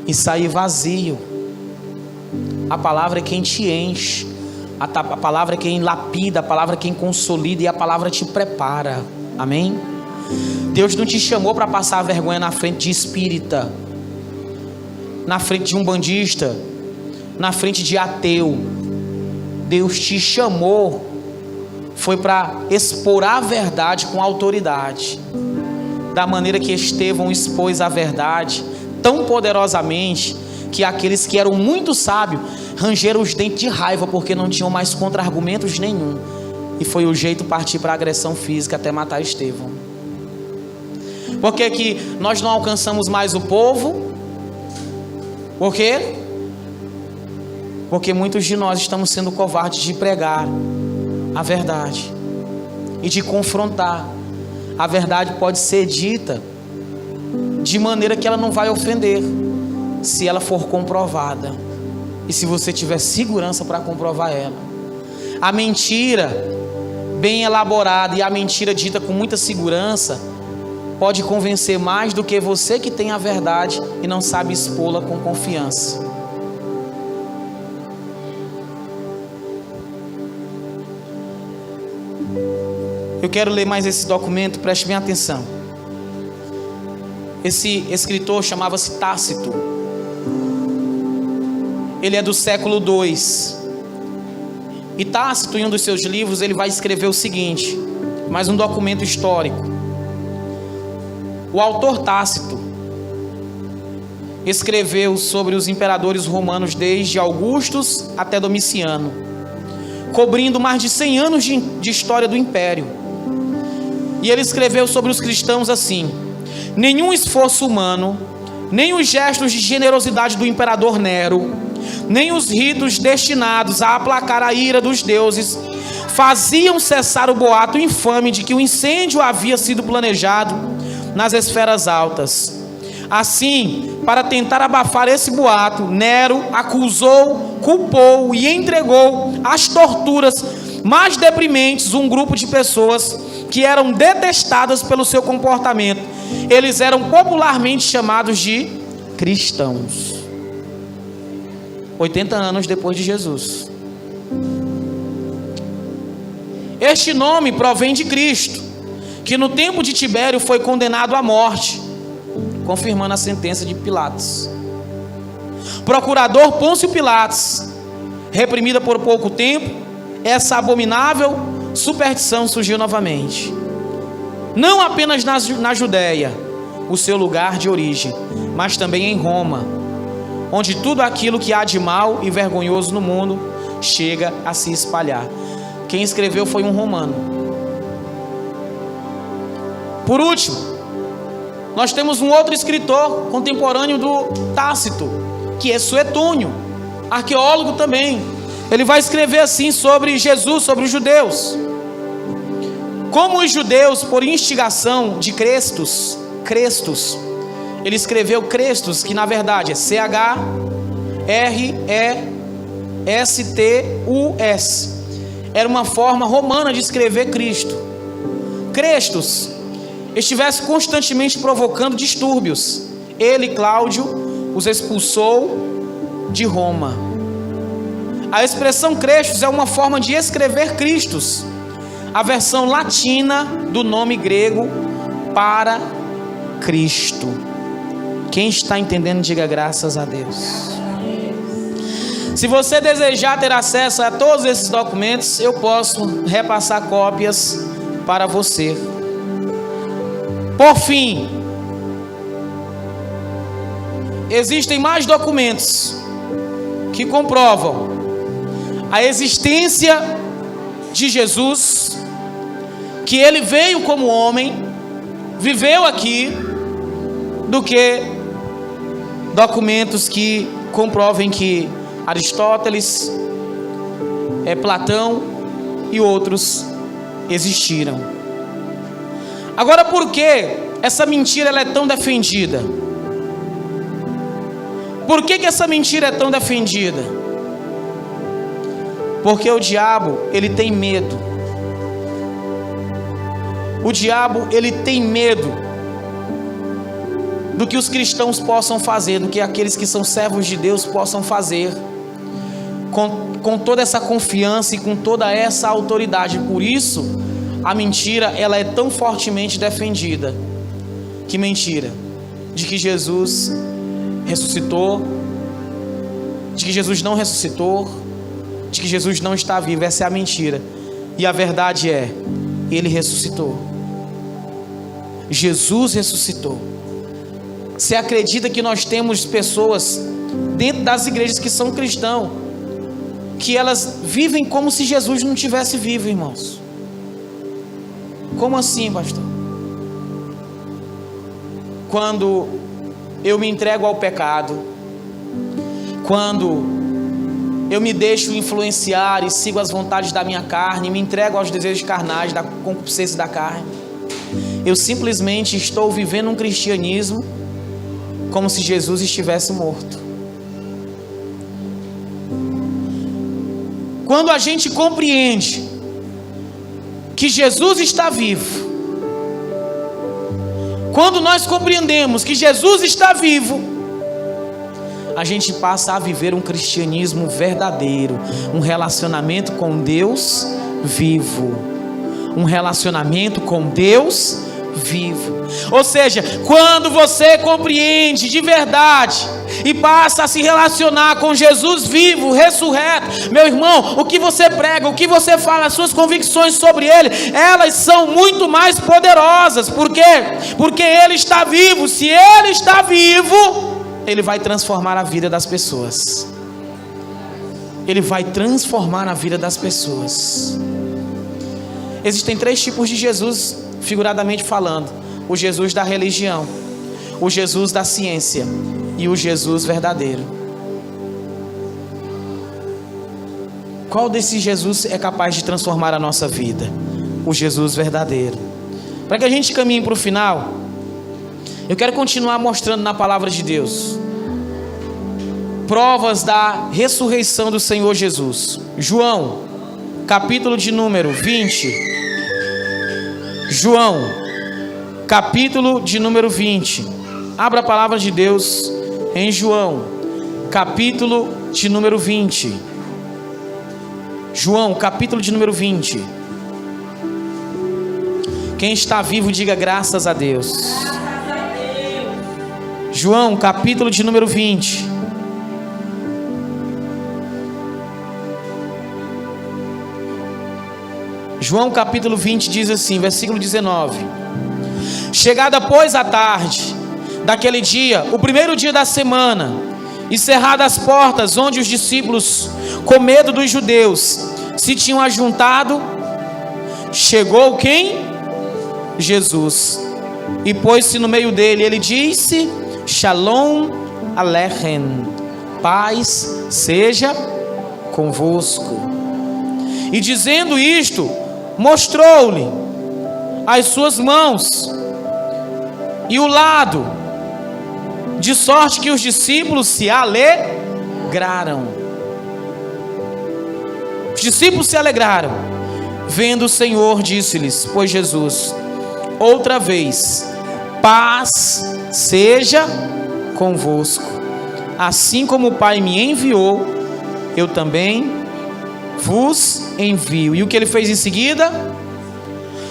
e sair vazio. A palavra é quem te enche, a palavra é quem lapida, a palavra é quem consolida e a palavra te prepara. Amém? Deus não te chamou para passar vergonha na frente de espírita, na frente de umbandista, na frente de ateu. Deus te chamou foi para expor a verdade com autoridade, da maneira que Estevão expôs a verdade tão poderosamente que aqueles que eram muito sábios rangeram os dentes de raiva porque não tinham mais contra-argumentos nenhum, e foi o jeito partir para a agressão física até matar Estevão. Por que que nós não alcançamos mais o povo? Por quê? Porque muitos de nós estamos sendo covardes de pregar a verdade e de confrontar. A verdade pode ser dita de maneira que ela não vai ofender, se ela for comprovada e se você tiver segurança para comprovar ela. A mentira bem elaborada e a mentira dita com muita segurança pode convencer mais do que você que tem a verdade e não sabe expô-la com confiança. Eu quero ler mais esse documento, preste bem atenção. Esse escritor chamava-se Tácito. Ele é do século II. E Tácito, em um dos seus livros, ele vai escrever o seguinte, mais um documento histórico. O autor Tácito escreveu sobre os imperadores romanos desde Augustus até Domiciano, cobrindo mais de 100 anos de história do império. E ele escreveu sobre os cristãos assim: nenhum esforço humano, nem os gestos de generosidade do imperador Nero, nem os ritos destinados a aplacar a ira dos deuses faziam cessar o boato infame de que o incêndio havia sido planejado nas esferas altas. Assim, para tentar abafar esse boato, Nero acusou, culpou e entregou às torturas mais deprimentes um grupo de pessoas que eram detestadas pelo seu comportamento. Eles eram popularmente chamados de cristãos. 80 anos depois de Jesus. Este nome provém de Cristo, que no tempo de Tibério foi condenado à morte, confirmando a sentença de Pilatos. Procurador Pôncio Pilatos, reprimida por pouco tempo, essa abominável superstição surgiu novamente. Não apenas na Judéia, o seu lugar de origem, mas também em Roma, onde tudo aquilo que há de mal e vergonhoso no mundo chega a se espalhar. Quem escreveu foi um romano. Por último, nós temos um outro escritor contemporâneo do Tácito, que é Suetônio, arqueólogo também. Ele vai escrever assim sobre Jesus, sobre os judeus. Como os judeus, por instigação de Crestus, ele escreveu Crestus, que na verdade é C-H-R-E-S-T-U-S. Era uma forma romana de escrever Cristo. Crestus estivesse constantemente provocando distúrbios. Ele, Cláudio, os expulsou de Roma. A expressão Crestus é uma forma de escrever Christus, a versão latina do nome grego para Cristo. Quem está entendendo, diga graças a Deus. Se você desejar ter acesso a todos esses documentos, eu posso repassar cópias para você. Por fim, existem mais documentos que comprovam a existência de Jesus, que ele veio como homem, viveu aqui, do que documentos que comprovem que Aristóteles, Platão e outros existiram. Agora, por que essa mentira ela é tão defendida? Por que essa mentira é tão defendida? Porque o diabo, ele tem medo. O diabo, ele tem medo do que os cristãos possam fazer, do que aqueles que são servos de Deus possam fazer, com toda essa confiança e com toda essa autoridade. Por isso, a mentira, ela é tão fortemente defendida. Que mentira? De que Jesus ressuscitou, de que Jesus não ressuscitou, de que Jesus não está vivo. Essa é a mentira. E a verdade é, ele ressuscitou. Jesus ressuscitou. Você acredita que nós temos pessoas dentro das igrejas que são cristãos, que elas vivem como se Jesus não tivesse vivo, irmãos? Como assim, pastor? Quando eu me entrego ao pecado, quando eu me deixo influenciar e sigo as vontades da minha carne, me entrego aos desejos carnais, da concupiscência da carne, eu simplesmente estou vivendo um cristianismo como se Jesus estivesse morto. Quando a gente compreende que Jesus está vivo, quando nós compreendemos que Jesus está vivo, a gente passa a viver um cristianismo verdadeiro, um relacionamento com Deus vivo, um relacionamento com Deus vivo. Ou seja, quando você compreende de verdade e passa a se relacionar com Jesus vivo, ressurreto, meu irmão, o que você prega, o que você fala, as suas convicções sobre Ele, elas são muito mais poderosas. Por quê? Porque Ele está vivo. Se Ele está vivo, Ele vai transformar a vida das pessoas. Ele vai transformar a vida das pessoas. Existem 3 tipos de Jesus, figuradamente falando: o Jesus da religião, o Jesus da ciência e o Jesus verdadeiro. Qual desses Jesus é capaz de transformar a nossa vida? O Jesus verdadeiro. Para que a gente caminhe para o final, eu quero continuar mostrando na palavra de Deus provas da ressurreição do Senhor Jesus. João, capítulo de número 20. João, capítulo de número 20. Abra a palavra de Deus em João, capítulo de número 20. João, capítulo de número 20. Quem está vivo, diga graças a Deus. João, capítulo de número 20. João capítulo 20 diz assim, versículo 19: chegada pois a tarde daquele dia, o primeiro dia da semana, e cerradas as portas onde os discípulos, com medo dos judeus, se tinham ajuntado, chegou quem? Jesus, e pôs-se no meio dele. Ele disse: Shalom Aleichem, paz seja convosco. E dizendo isto, mostrou-lhe as suas mãos e o lado, de sorte que os discípulos se alegraram. Os discípulos se alegraram. Vendo o Senhor, disse-lhes, pois Jesus, outra vez: paz seja convosco. Assim como o Pai me enviou, eu também vos envio. E o que ele fez em seguida?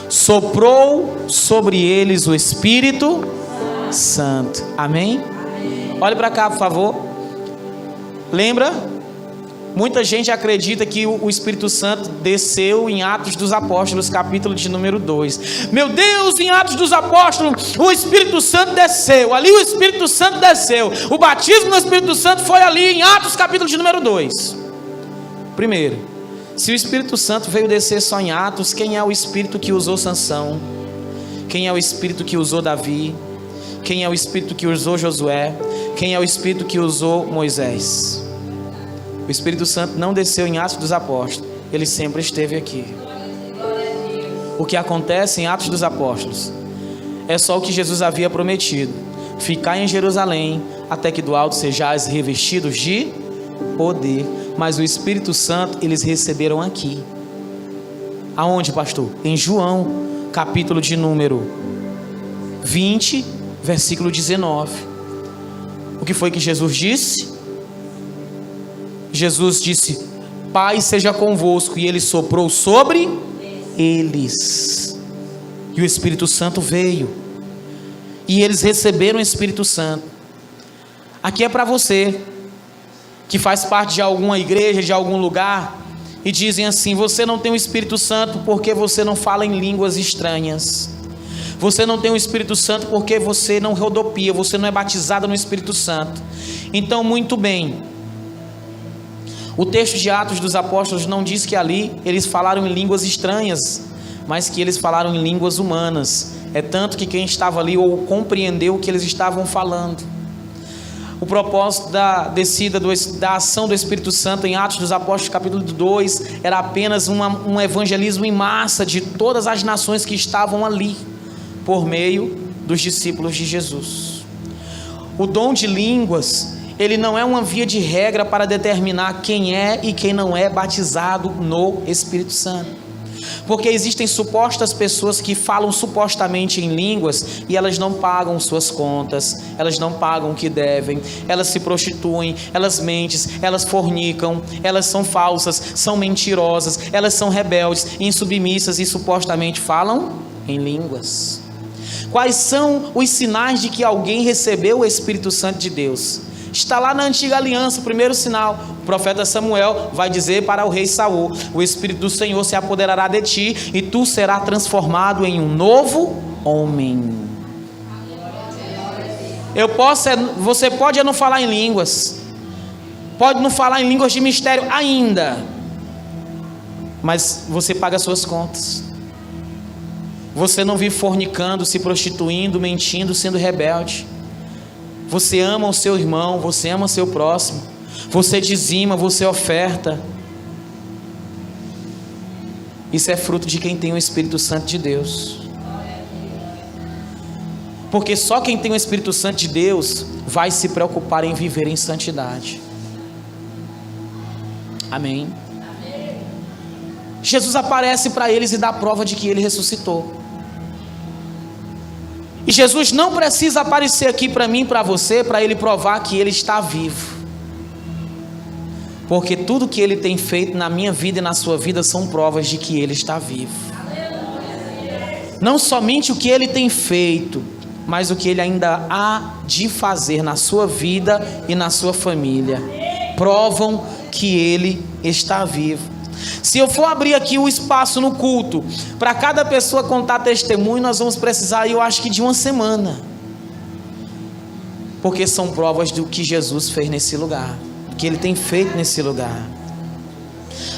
Soprou sobre eles o Espírito Santo. Amém? Olhe para cá, por favor. Lembra? Muita gente acredita que o Espírito Santo desceu em Atos dos Apóstolos, capítulo de número 2. Meu Deus, em Atos dos Apóstolos, o Espírito Santo desceu. Ali o Espírito Santo desceu. O batismo do Espírito Santo foi ali em Atos, capítulo de número 2. Primeiro, se o Espírito Santo veio descer só em Atos, quem é o Espírito que usou Sansão? Quem é o Espírito que usou Davi? Quem é o Espírito que usou Josué? Quem é o Espírito que usou Moisés? O Espírito Santo não desceu em Atos dos Apóstolos, ele sempre esteve aqui. O que acontece em Atos dos Apóstolos é só o que Jesus havia prometido: ficar em Jerusalém até que do alto sejais revestidos de poder. Mas o Espírito Santo eles receberam aqui. Aonde, pastor? Em João, capítulo de número 20, versículo 19. O que foi que Jesus disse? Jesus disse: paz seja convosco. E ele soprou sobre eles. E o Espírito Santo veio. E eles receberam o Espírito Santo. Aqui é para você que faz parte de alguma igreja, de algum lugar, e dizem assim: você não tem o Espírito Santo porque você não fala em línguas estranhas. Você não tem o Espírito Santo porque você não rodopia, você não é batizado no Espírito Santo. Então, muito bem, o texto de Atos dos Apóstolos não diz que ali eles falaram em línguas estranhas, mas que eles falaram em línguas humanas. É tanto que quem estava ali ou compreendeu o que eles estavam falando. O propósito da descida da ação do Espírito Santo em Atos dos Apóstolos capítulo 2 era apenas um evangelismo em massa de todas as nações que estavam ali, por meio dos discípulos de Jesus. O dom de línguas, ele não é uma via de regra para determinar quem é e quem não é batizado no Espírito Santo. Porque existem supostas pessoas que falam supostamente em línguas e elas não pagam suas contas, elas não pagam o que devem, elas se prostituem, elas mentem, elas fornicam, elas são falsas, são mentirosas, elas são rebeldes, insubmissas e supostamente falam em línguas. Quais são os sinais de que alguém recebeu o Espírito Santo de Deus? Está lá na antiga aliança, o primeiro sinal. O profeta Samuel vai dizer para o rei Saul: o Espírito do Senhor se apoderará de ti, e tu serás transformado em um novo homem. Você pode não falar em línguas, pode não falar em línguas de mistério ainda, mas você paga suas contas. Você não vive fornicando, se prostituindo, mentindo, sendo rebelde. Você ama o seu irmão, você ama o seu próximo, você dizima, você oferta. Isso é fruto de quem tem o Espírito Santo de Deus. Porque só quem tem o Espírito Santo de Deus vai se preocupar em viver em santidade. Amém? Jesus aparece para eles e dá prova de que ele ressuscitou. E Jesus não precisa aparecer aqui para mim e para você, para ele provar que ele está vivo. Porque tudo que ele tem feito na minha vida e na sua vida são provas de que ele está vivo. Não somente o que ele tem feito, mas o que ele ainda há de fazer na sua vida e na sua família, provam que ele está vivo. Se eu for abrir aqui o espaço no culto para cada pessoa contar testemunho, nós vamos precisar, eu acho que de uma semana, porque são provas do que Jesus fez nesse lugar, do que ele tem feito nesse lugar.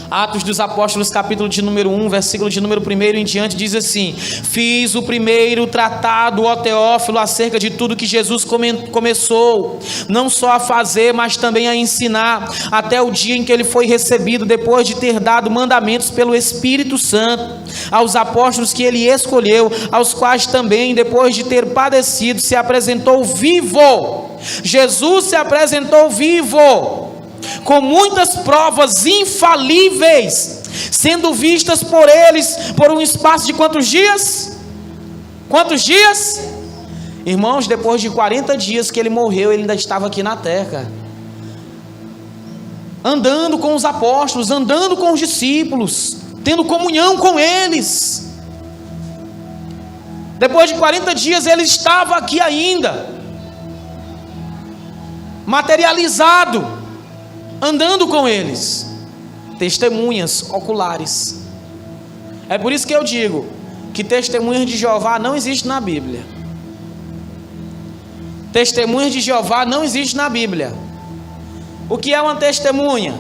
Atos dos Apóstolos, capítulo de número 1, versículo de número 1 em diante, diz assim: fiz o primeiro tratado, ó Teófilo, acerca de tudo que Jesus começou, não só a fazer, mas também a ensinar, até o dia em que ele foi recebido, depois de ter dado mandamentos pelo Espírito Santo, aos apóstolos que ele escolheu, aos quais também, depois de ter padecido, se apresentou vivo. Jesus se apresentou vivo, com muitas provas infalíveis, sendo vistas por eles por um espaço de quantos dias? Quantos dias? Irmãos, depois de 40 dias que ele morreu, ele ainda estava aqui na terra, andando com os apóstolos, andando com os discípulos, tendo comunhão com eles. Depois de 40 dias ele estava aqui ainda, materializado, andando com eles, testemunhas oculares. É por isso que eu digo que testemunhas de Jeová não existe na Bíblia. Testemunhas de Jeová não existe na Bíblia. O que é uma testemunha?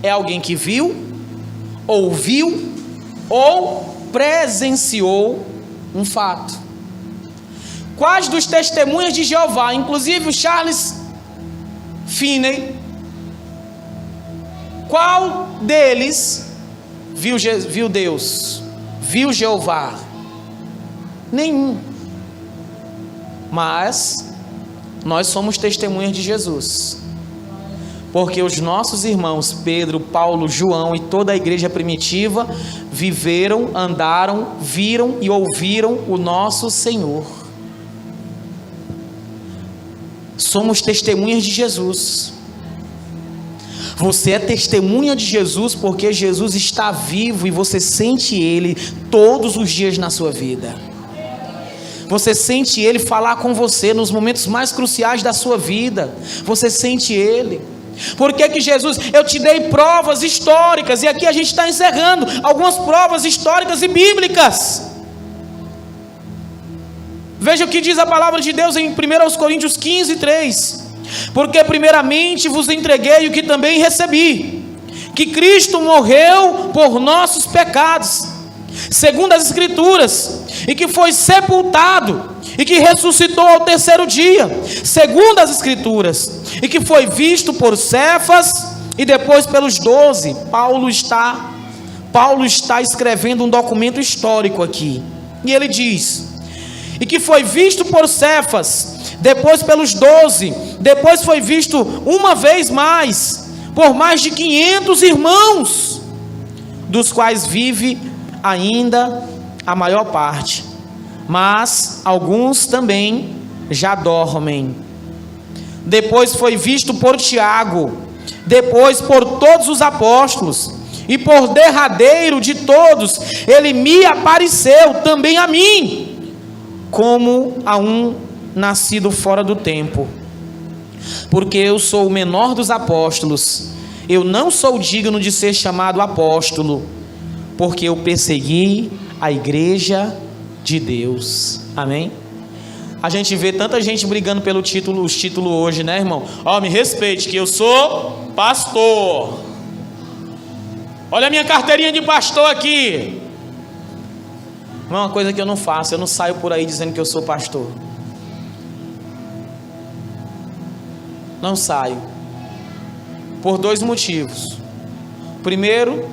É alguém que viu, ouviu ou presenciou um fato. Quais dos testemunhas de Jeová, inclusive o Charles Finney, qual deles viu Deus, viu Jeová? Nenhum. Mas nós somos testemunhas de Jesus, porque os nossos irmãos Pedro, Paulo, João e toda a igreja primitiva viveram, andaram, viram e ouviram o nosso Senhor. Somos testemunhas de Jesus. Você é testemunha de Jesus porque Jesus está vivo e você sente Ele todos os dias na sua vida. Você sente Ele falar com você nos momentos mais cruciais da sua vida. Você sente Ele. Por que Jesus? Eu te dei provas históricas, e aqui a gente está encerrando algumas provas históricas e bíblicas. Veja o que diz a palavra de Deus em 1 Coríntios 15, 3. Porque primeiramente vos entreguei o que também recebi, que Cristo morreu por nossos pecados, segundo as Escrituras, e que foi sepultado, e que ressuscitou ao terceiro dia, segundo as Escrituras, e que foi visto por Cefas, e depois pelos 12. Paulo está escrevendo um documento histórico aqui, e ele diz: e que foi visto por Cefas, depois pelos 12, depois foi visto uma vez mais, por mais de 500 irmãos, dos quais vive ainda a maior parte, mas alguns também já dormem. Depois foi visto por Tiago, depois por todos os apóstolos, e por derradeiro de todos, ele me apareceu também a mim. como a um nascido fora do tempo. Porque eu sou o menor dos apóstolos, eu não sou digno de ser chamado apóstolo, porque eu persegui a igreja de Deus. Amém? A gente vê tanta gente brigando pelo título, os títulos hoje, né, irmão? Ó, me respeite, que eu sou pastor. Olha a minha carteirinha de pastor aqui. Não é uma coisa que eu não faço, eu não saio por aí dizendo que eu sou pastor. Não saio. Por dois motivos. Primeiro,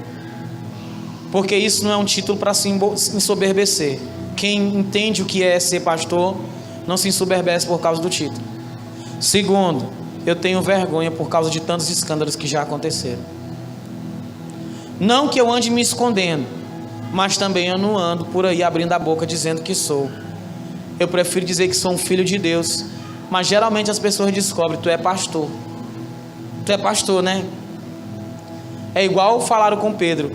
porque isso não é um título para se ensoberbecer. Quem entende o que é ser pastor não se ensoberbece por causa do título. Segundo, eu tenho vergonha por causa de tantos escândalos que já aconteceram. Não que eu ande me escondendo, mas também eu não ando por aí abrindo a boca dizendo que sou. Eu prefiro dizer que sou um filho de Deus. Mas geralmente as pessoas descobrem: tu é pastor. Tu é pastor, né? É igual falaram com Pedro: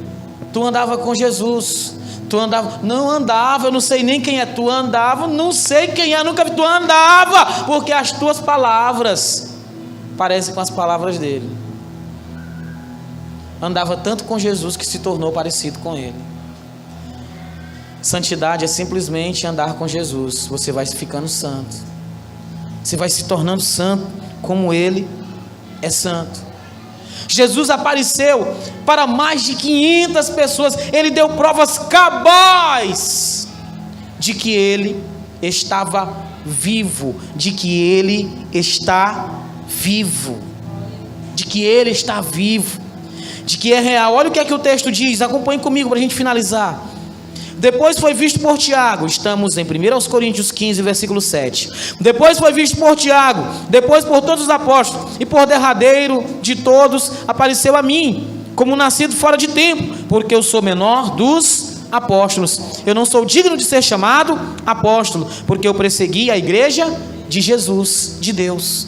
tu andava com Jesus. Tu andava. Não andava, eu não sei nem quem é. Tu andava, não sei quem é, nunca vi. Tu andava, porque as tuas palavras parecem com as palavras dele. Andava tanto com Jesus que se tornou parecido com ele. Santidade é simplesmente andar com Jesus. Você vai ficando santo. Você vai se tornando santo como ele é santo. Jesus apareceu para mais de 500 pessoas. Ele deu provas cabais de que ele estava vivo, de que ele está vivo, de que ele está vivo, de que é real. Olha o que é que o texto diz, acompanhe comigo para a gente finalizar. Depois foi visto por Tiago, estamos em 1 Coríntios 15, versículo 7. Depois foi visto por Tiago, depois por todos os apóstolos, e por derradeiro de todos apareceu a mim, como nascido fora de tempo, porque eu sou menor dos apóstolos. Eu não sou digno de ser chamado apóstolo, porque eu persegui a igreja de Jesus, de Deus.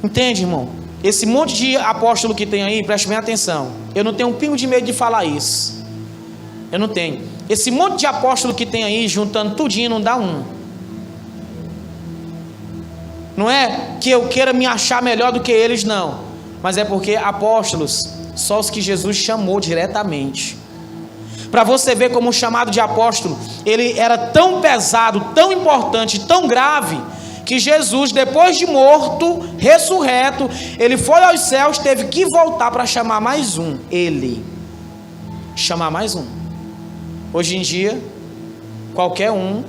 Entende, irmão? Esse monte de apóstolo que tem aí, preste bem atenção. Eu não tenho um pingo de medo de falar isso. Eu não tenho. Esse monte de apóstolo que tem aí, juntando tudinho, não dá um. Não é que eu queira me achar melhor do que eles, não. Mas é porque apóstolos, só os que Jesus chamou diretamente. Para você ver como o chamado de apóstolo, ele era tão pesado, tão importante, tão grave, que Jesus, depois de morto, ressurreto, ele foi aos céus, teve que voltar para chamar mais um. Chamar mais um. Hoje em dia, qualquer um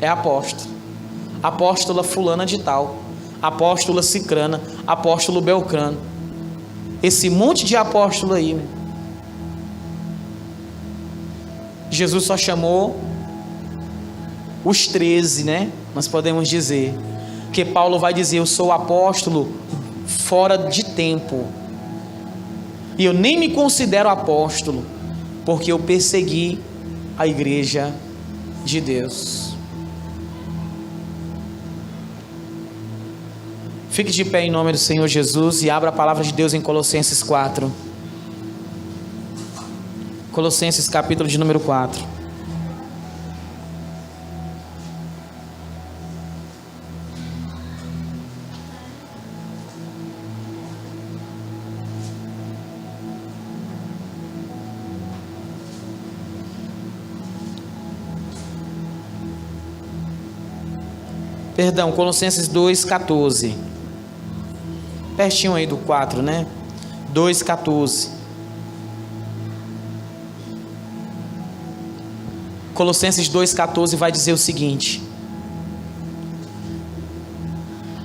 é apóstolo. Apóstola fulana de tal, apóstola cicrana, apóstolo belcrano. Esse monte de apóstolo aí. Jesus só chamou os 13, né? Nós podemos dizer. Que Paulo vai dizer: eu sou apóstolo fora de tempo. E eu nem me considero apóstolo, porque eu persegui a igreja de Deus. Fique de pé em nome do Senhor Jesus e abra a palavra de Deus em Colossenses 4. Colossenses capítulo de número 4. Perdão, Colossenses 2,14. Pertinho aí do 4, né? 2,14. Colossenses 2,14 vai dizer o seguinte: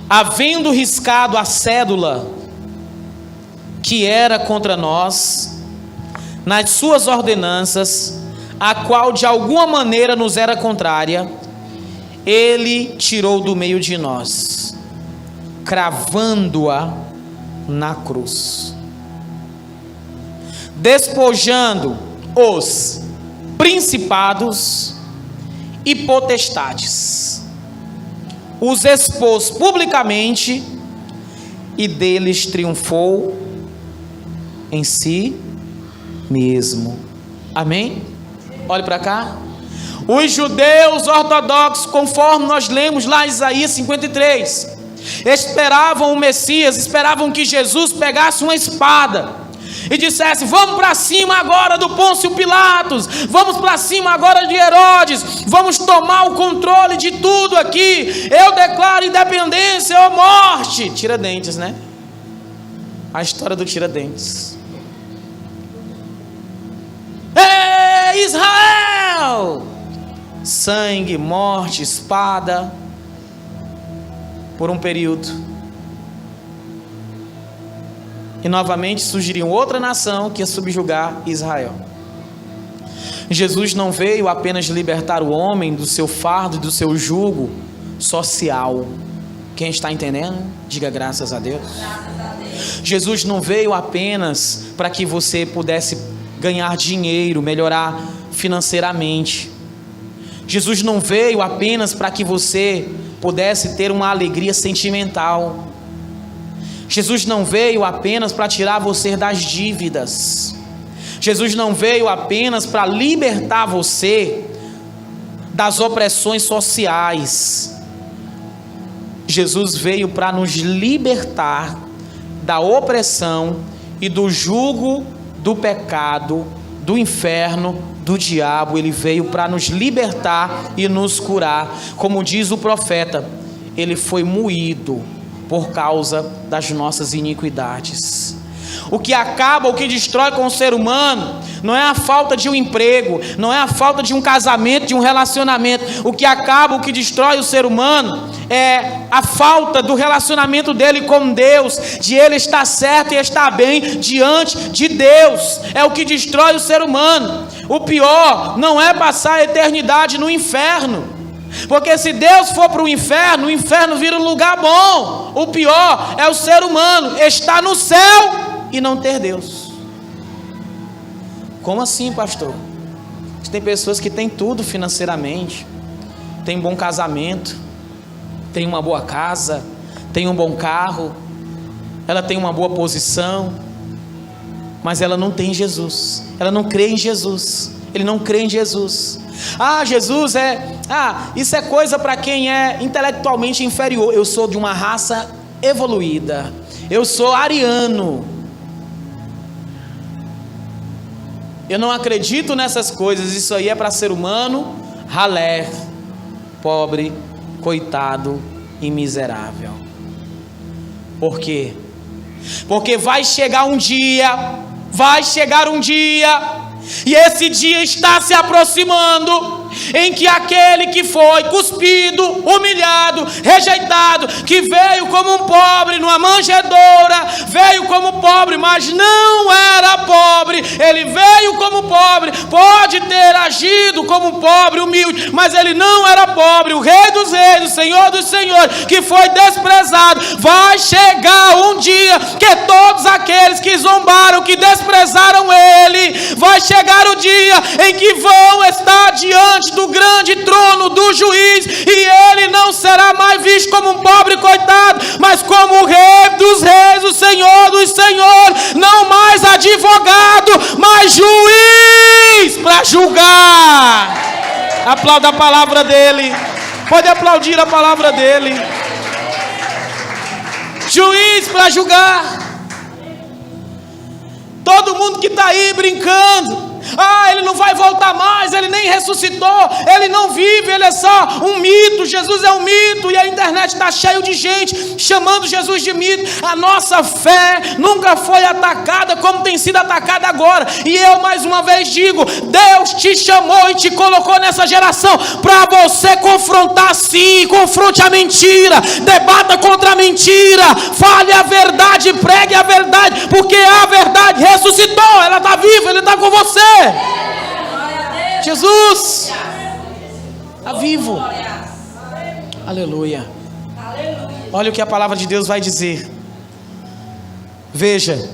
havendo riscado a cédula que era contra nós, nas suas ordenanças, a qual de alguma maneira nos era contrária, ele tirou do meio de nós, cravando-a na cruz, despojando os principados e potestades, os expôs publicamente e deles triunfou em si mesmo. Amém? Olhe para cá. Os judeus ortodoxos, conforme nós lemos lá em Isaías 53, esperavam o Messias, esperavam que Jesus pegasse uma espada e dissesse: vamos para cima agora do Pôncio Pilatos, vamos para cima agora de Herodes, vamos tomar o controle de tudo aqui, eu declaro independência ou morte. Tiradentes, né? A história do Tiradentes. Ei, Israel! Sangue, morte, espada, por um período. E novamente surgiria outra nação que ia subjugar Israel. Jesus não veio apenas libertar o homem do seu fardo e do seu jugo social. Quem está entendendo? Diga graças a Deus. Jesus não veio apenas para que você pudesse ganhar dinheiro, melhorar financeiramente. Jesus não veio apenas para que você pudesse ter uma alegria sentimental. Jesus não veio apenas para tirar você das dívidas. Jesus não veio apenas para libertar você das opressões sociais. Jesus veio para nos libertar da opressão e do jugo do pecado, do inferno, do diabo. Ele veio para nos libertar e nos curar. Como diz o profeta, ele foi moído por causa das nossas iniquidades. O que acaba, o que destrói com o ser humano, não é a falta de um emprego, não é a falta de um casamento, de um relacionamento. O que acaba, o que destrói o ser humano, é a falta do relacionamento dele com Deus, de ele estar certo e estar bem diante de Deus. É o que destrói o ser humano. O pior não é passar a eternidade no inferno, porque se Deus for para o inferno vira um lugar bom. O pior é o ser humano estar no céu e não ter Deus. Como assim, pastor? Tem pessoas que têm tudo financeiramente, tem um bom casamento, tem uma boa casa, tem um bom carro, ela tem uma boa posição, mas ela não tem Jesus, ela não crê em Jesus, ele não crê em Jesus. Jesus isso é coisa para quem é intelectualmente inferior. Eu sou de uma raça evoluída, eu sou ariano. Eu não acredito nessas coisas. Isso aí é para ser humano ralé, pobre, coitado e miserável. Por quê? Porque vai chegar um dia, e esse dia está se aproximando, em que aquele que foi cuspido, humilhado, rejeitado, que veio como um pobre numa manjedoura, veio como pobre, mas não era pobre, ele veio como pobre, pode ter agido como pobre, humilde, mas ele não era pobre. O Rei dos Reis, o Senhor dos Senhores, que foi desprezado. Vai chegar um dia que todos aqueles que zombaram, que desprezaram ele, vai chegar o dia em que vão estar diante do grande trono do juiz, e ele não será mais visto como um pobre coitado, mas como o Rei dos Reis, o Senhor dos Senhores, não mais advogado, mas juiz para julgar. Aplauda a palavra dele, pode aplaudir a palavra dele. Juiz para julgar. Todo mundo que está aí brincando, ele não vai voltar mais, ele nem ressuscitou, ele não vive, ele é só um mito, Jesus é um mito, e a internet está cheio de gente chamando Jesus de mito. A nossa fé nunca foi atacada como tem sido atacada agora, e eu mais uma vez digo, Deus te chamou e te colocou nessa geração para você confrontar, sim, confronte a mentira, debata contra a mentira, fale a verdade, pregue a verdade, porque a verdade ressuscitou, ela está viva, ele está com você. Jesus está vivo. Aleluia. Olha o que a palavra de Deus vai dizer. Veja,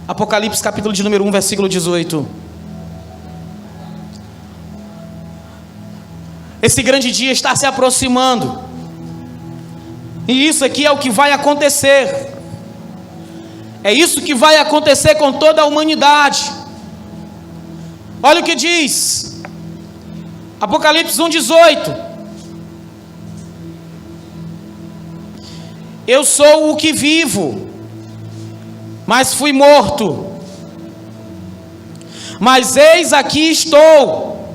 Apocalipse capítulo de número 1, versículo 18. Esse grande dia está se aproximando, e isso aqui é o que vai acontecer. É isso que vai acontecer com toda a humanidade. Olha o que diz Apocalipse 1:18. Eu sou o que vivo, mas fui morto. Mas eis aqui estou,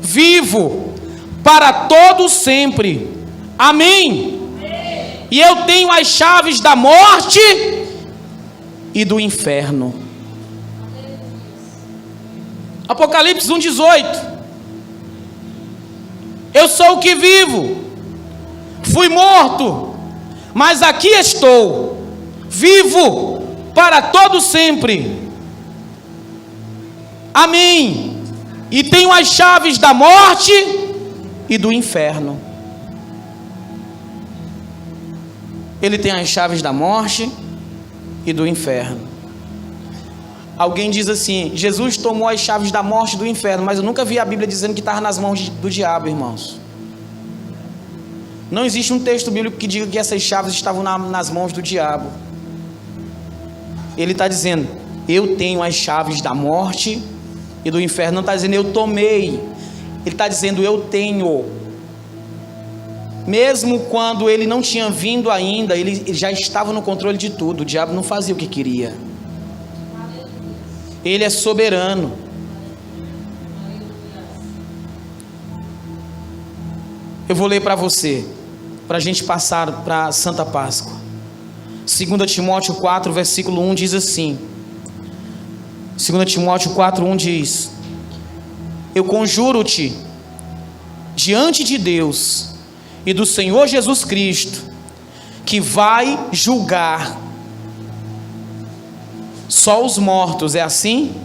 vivo, para todo sempre. Amém. E eu tenho as chaves da morte e do inferno. Apocalipse 1:18. Eu sou o que vivo, fui morto, mas aqui estou, vivo, para todo sempre. Amém. E tenho as chaves da morte e do inferno. Ele tem as chaves da morte e do inferno. Alguém diz assim: Jesus tomou as chaves da morte e do inferno, mas eu nunca vi a Bíblia dizendo que estava nas mãos do diabo, irmãos. Não existe um texto bíblico que diga que essas chaves estavam nas mãos do diabo. Ele está dizendo: eu tenho as chaves da morte e do inferno. Não está dizendo eu tomei. Ele está dizendo eu tenho. Mesmo quando ele não tinha vindo ainda, ele já estava no controle de tudo. O diabo não fazia o que queria. Ele é soberano. Eu vou ler para você, para a gente passar para a Santa Páscoa. 2 Timóteo 4, versículo 1 diz assim. 2 Timóteo 4, 1 diz: eu conjuro-te diante de Deus e do Senhor Jesus Cristo, que vai julgar só os mortos. É assim?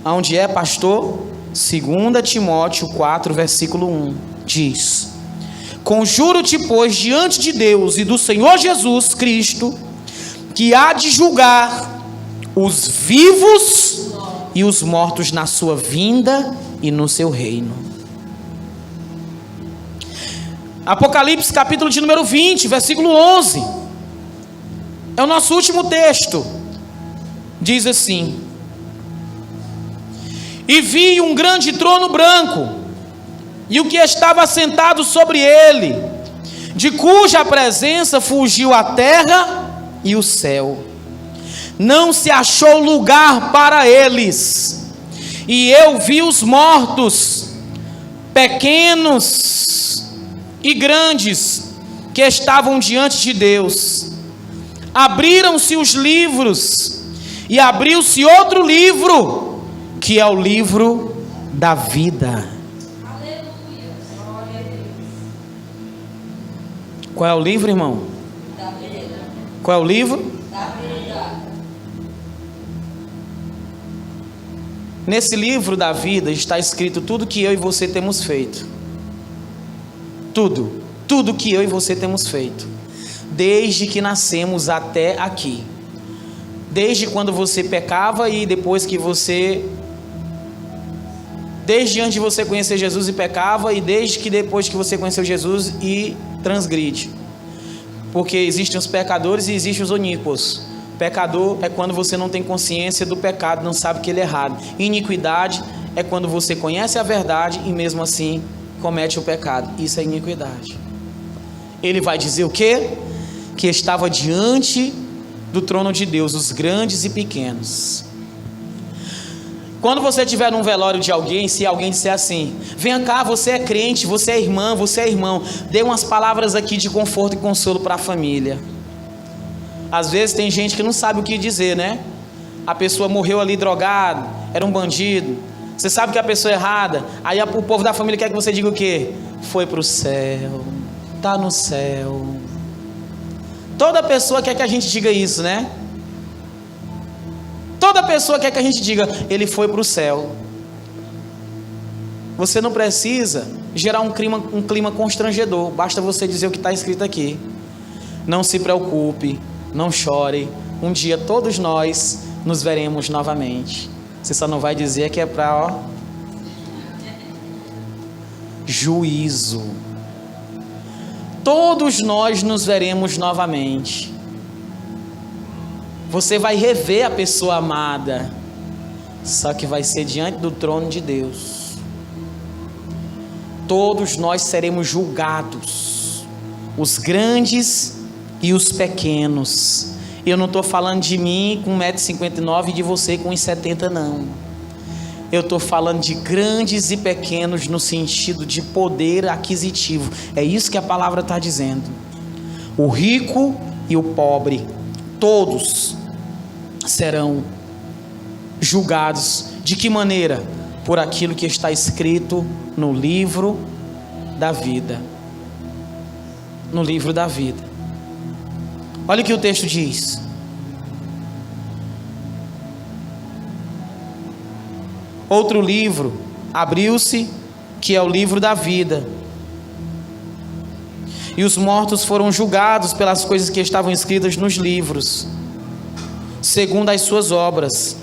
Aonde é, pastor? 2 Timóteo 4, versículo 1 diz: conjuro-te, pois, diante de Deus e do Senhor Jesus Cristo, que há de julgar os vivos e os mortos na sua vinda e no seu reino. Apocalipse capítulo de número 20, versículo 11, é o nosso último texto. Diz assim: e vi um grande trono branco, e o que estava assentado sobre ele, de cuja presença fugiu a terra e o céu. Não se achou lugar para eles. E eu vi os mortos, pequenos e grandes, que estavam diante de Deus. Abriram-se os livros, e abriu-se outro livro, que é o livro da vida. Qual é o livro, irmão? Da vida. Qual é o livro? Da vida. Nesse livro da vida está escrito tudo que eu e você temos feito. Tudo que eu e você temos feito, desde que nascemos até aqui. Desde quando você pecava e depois que você... Desde antes de você conhecer Jesus e pecava, e desde que depois que você conheceu Jesus e transgride. Porque existem os pecadores e existem os oníquos. Pecador é quando você não tem consciência do pecado, não sabe que ele é errado. Iniquidade é quando você conhece a verdade e mesmo assim comete o pecado. Isso é iniquidade. Ele vai dizer o quê? Que estava diante do trono de Deus, os grandes e pequenos. Quando você estiver num velório de alguém, se alguém disser assim: venha cá, você é crente, você é irmã, você é irmão, dê umas palavras aqui de conforto e consolo para a família. Às vezes tem gente que não sabe o que dizer, né? A pessoa morreu ali drogado, era um bandido, você sabe que a pessoa é errada, aí o povo da família quer que você diga o quê? Foi para o céu, está no céu. Toda pessoa quer que a gente diga isso, né? Toda pessoa quer que a gente diga: ele foi para o céu. Você não precisa gerar um clima constrangedor, basta você dizer o que está escrito aqui. Não se preocupe, não chore, um dia todos nós nos veremos novamente. Você só não vai dizer que é para juízo. Todos nós nos veremos novamente. Você vai rever a pessoa amada. Só que vai ser diante do trono de Deus. Todos nós seremos julgados, os grandes e os pequenos. Eu não estou falando de mim com 1,59 m e de você com 1,70 m, não. Eu estou falando de grandes e pequenos no sentido de poder aquisitivo. É isso que a palavra está dizendo. O rico e o pobre, todos serão julgados. De que maneira? Por aquilo que está escrito no livro da vida. No livro da vida. Olha o que o texto diz. Outro livro abriu-se, que é o livro da vida. E os mortos foram julgados pelas coisas que estavam escritas nos livros, segundo as suas obras.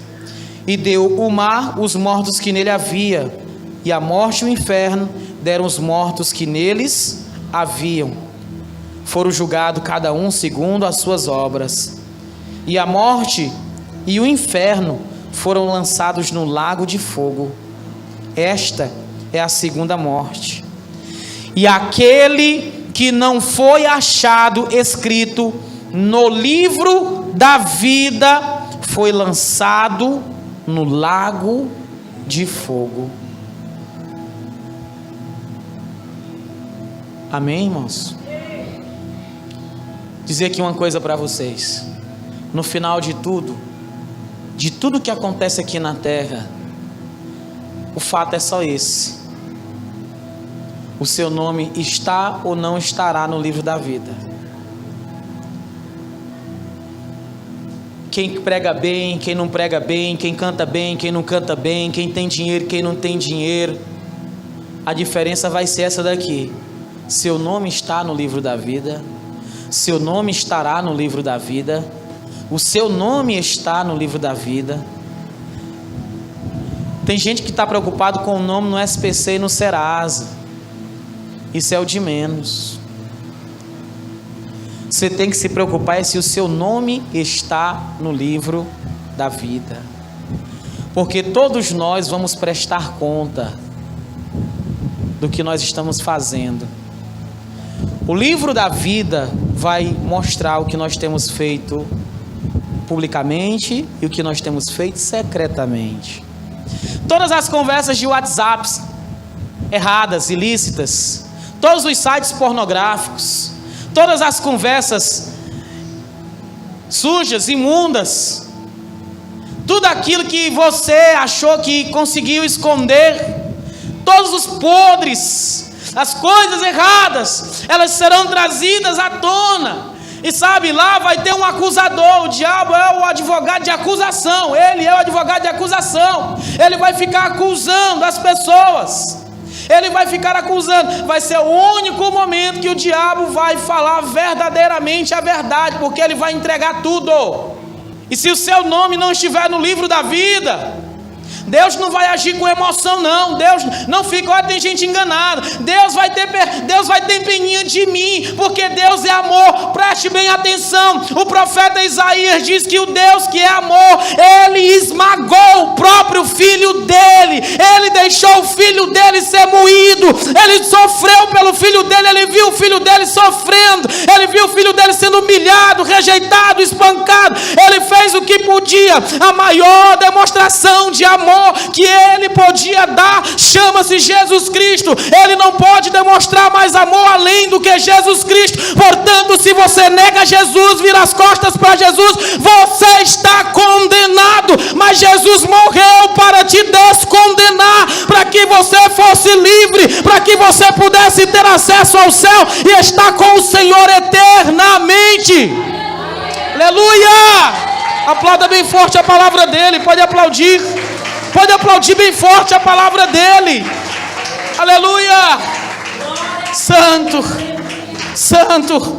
E deu o mar os mortos que nele havia, e a morte e o inferno deram os mortos que neles haviam. Foram julgados cada um segundo as suas obras. E a morte e o inferno foram lançados no lago de fogo. Esta é a segunda morte. E aquele que não foi achado escrito no livro da vida foi lançado no lago de fogo. Amém, irmãos? Dizer aqui uma coisa para vocês. No final de tudo que acontece aqui na terra, o fato é só esse: o seu nome está ou não estará no livro da vida. Quem prega bem, quem não prega bem, quem canta bem, quem não canta bem, quem tem dinheiro, quem não tem dinheiro, a diferença vai ser essa daqui: seu nome está no livro da vida, seu nome estará no livro da vida, o seu nome está no livro da vida. Tem gente que está preocupado com o nome no SPC e no Serasa. Isso é o de menos. Você tem que se preocupar se o seu nome está no livro da vida, porque todos nós vamos prestar conta do que nós estamos fazendo. O livro da vida vai mostrar o que nós temos feito publicamente e o que nós temos feito secretamente. Todas as conversas de WhatsApp erradas, ilícitas, todos os sites pornográficos, todas as conversas sujas, imundas, tudo aquilo que você achou que conseguiu esconder, todos os podres, as coisas erradas, elas serão trazidas à tona. E sabe, lá vai ter um acusador. O diabo é o advogado de acusação. Ele é o advogado de acusação. Ele vai ficar acusando as pessoas. Ele vai ficar acusando. Vai ser o único momento que o diabo vai falar verdadeiramente a verdade, porque ele vai entregar tudo. E se o seu nome não estiver no livro da vida, Deus não vai agir com emoção, não. Deus não fica, olha, tem gente enganada. Deus vai ter peninha de mim, porque Deus é amor. Preste bem atenção. O profeta Isaías diz que o Deus que é amor, ele esmagou o próprio filho dele. Ele deixou o filho dele ser moído. Ele sofreu pelo filho dele. Ele viu o filho dele sofrendo. Ele viu o filho dele sendo humilhado, rejeitado, espancado. Ele fez o que podia. A maior demonstração de amor que ele podia dar chama-se Jesus Cristo. Ele não pode demonstrar mais amor além do que Jesus Cristo. Portanto, se você nega Jesus, vira as costas para Jesus, você está condenado. Mas Jesus morreu para te descondenar, para que você fosse livre, para que você pudesse ter acesso ao céu e estar com o Senhor eternamente. Aleluia! Aplauda bem forte a palavra dele. Pode aplaudir. Pode aplaudir bem forte a palavra dele. Aleluia. Santo, santo.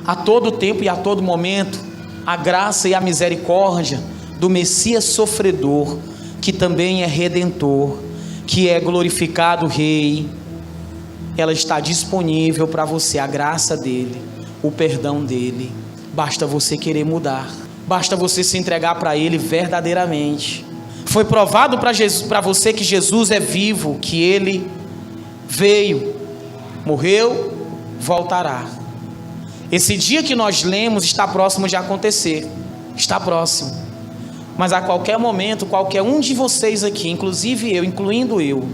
A todo tempo e a todo momento, a graça e a misericórdia do Messias sofredor, que também é redentor, que é glorificado Rei, ela está disponível para você. A graça dele, o perdão dele. Basta você querer mudar. Basta você se entregar para Ele verdadeiramente. Foi provado para você que Jesus é vivo, que Ele veio, morreu, voltará. Esse dia que nós lemos está próximo de acontecer, está próximo. Mas a qualquer momento, qualquer um de vocês aqui, inclusive eu, incluindo eu,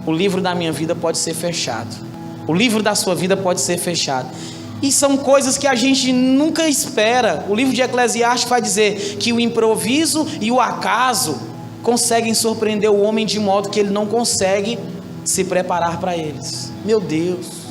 o livro da minha vida pode ser fechado. O livro da sua vida pode ser fechado. E são coisas que a gente nunca espera. O livro de Eclesiastes vai dizer que o improviso e o acaso conseguem surpreender o homem de modo que ele não consegue se preparar para eles. Meu Deus!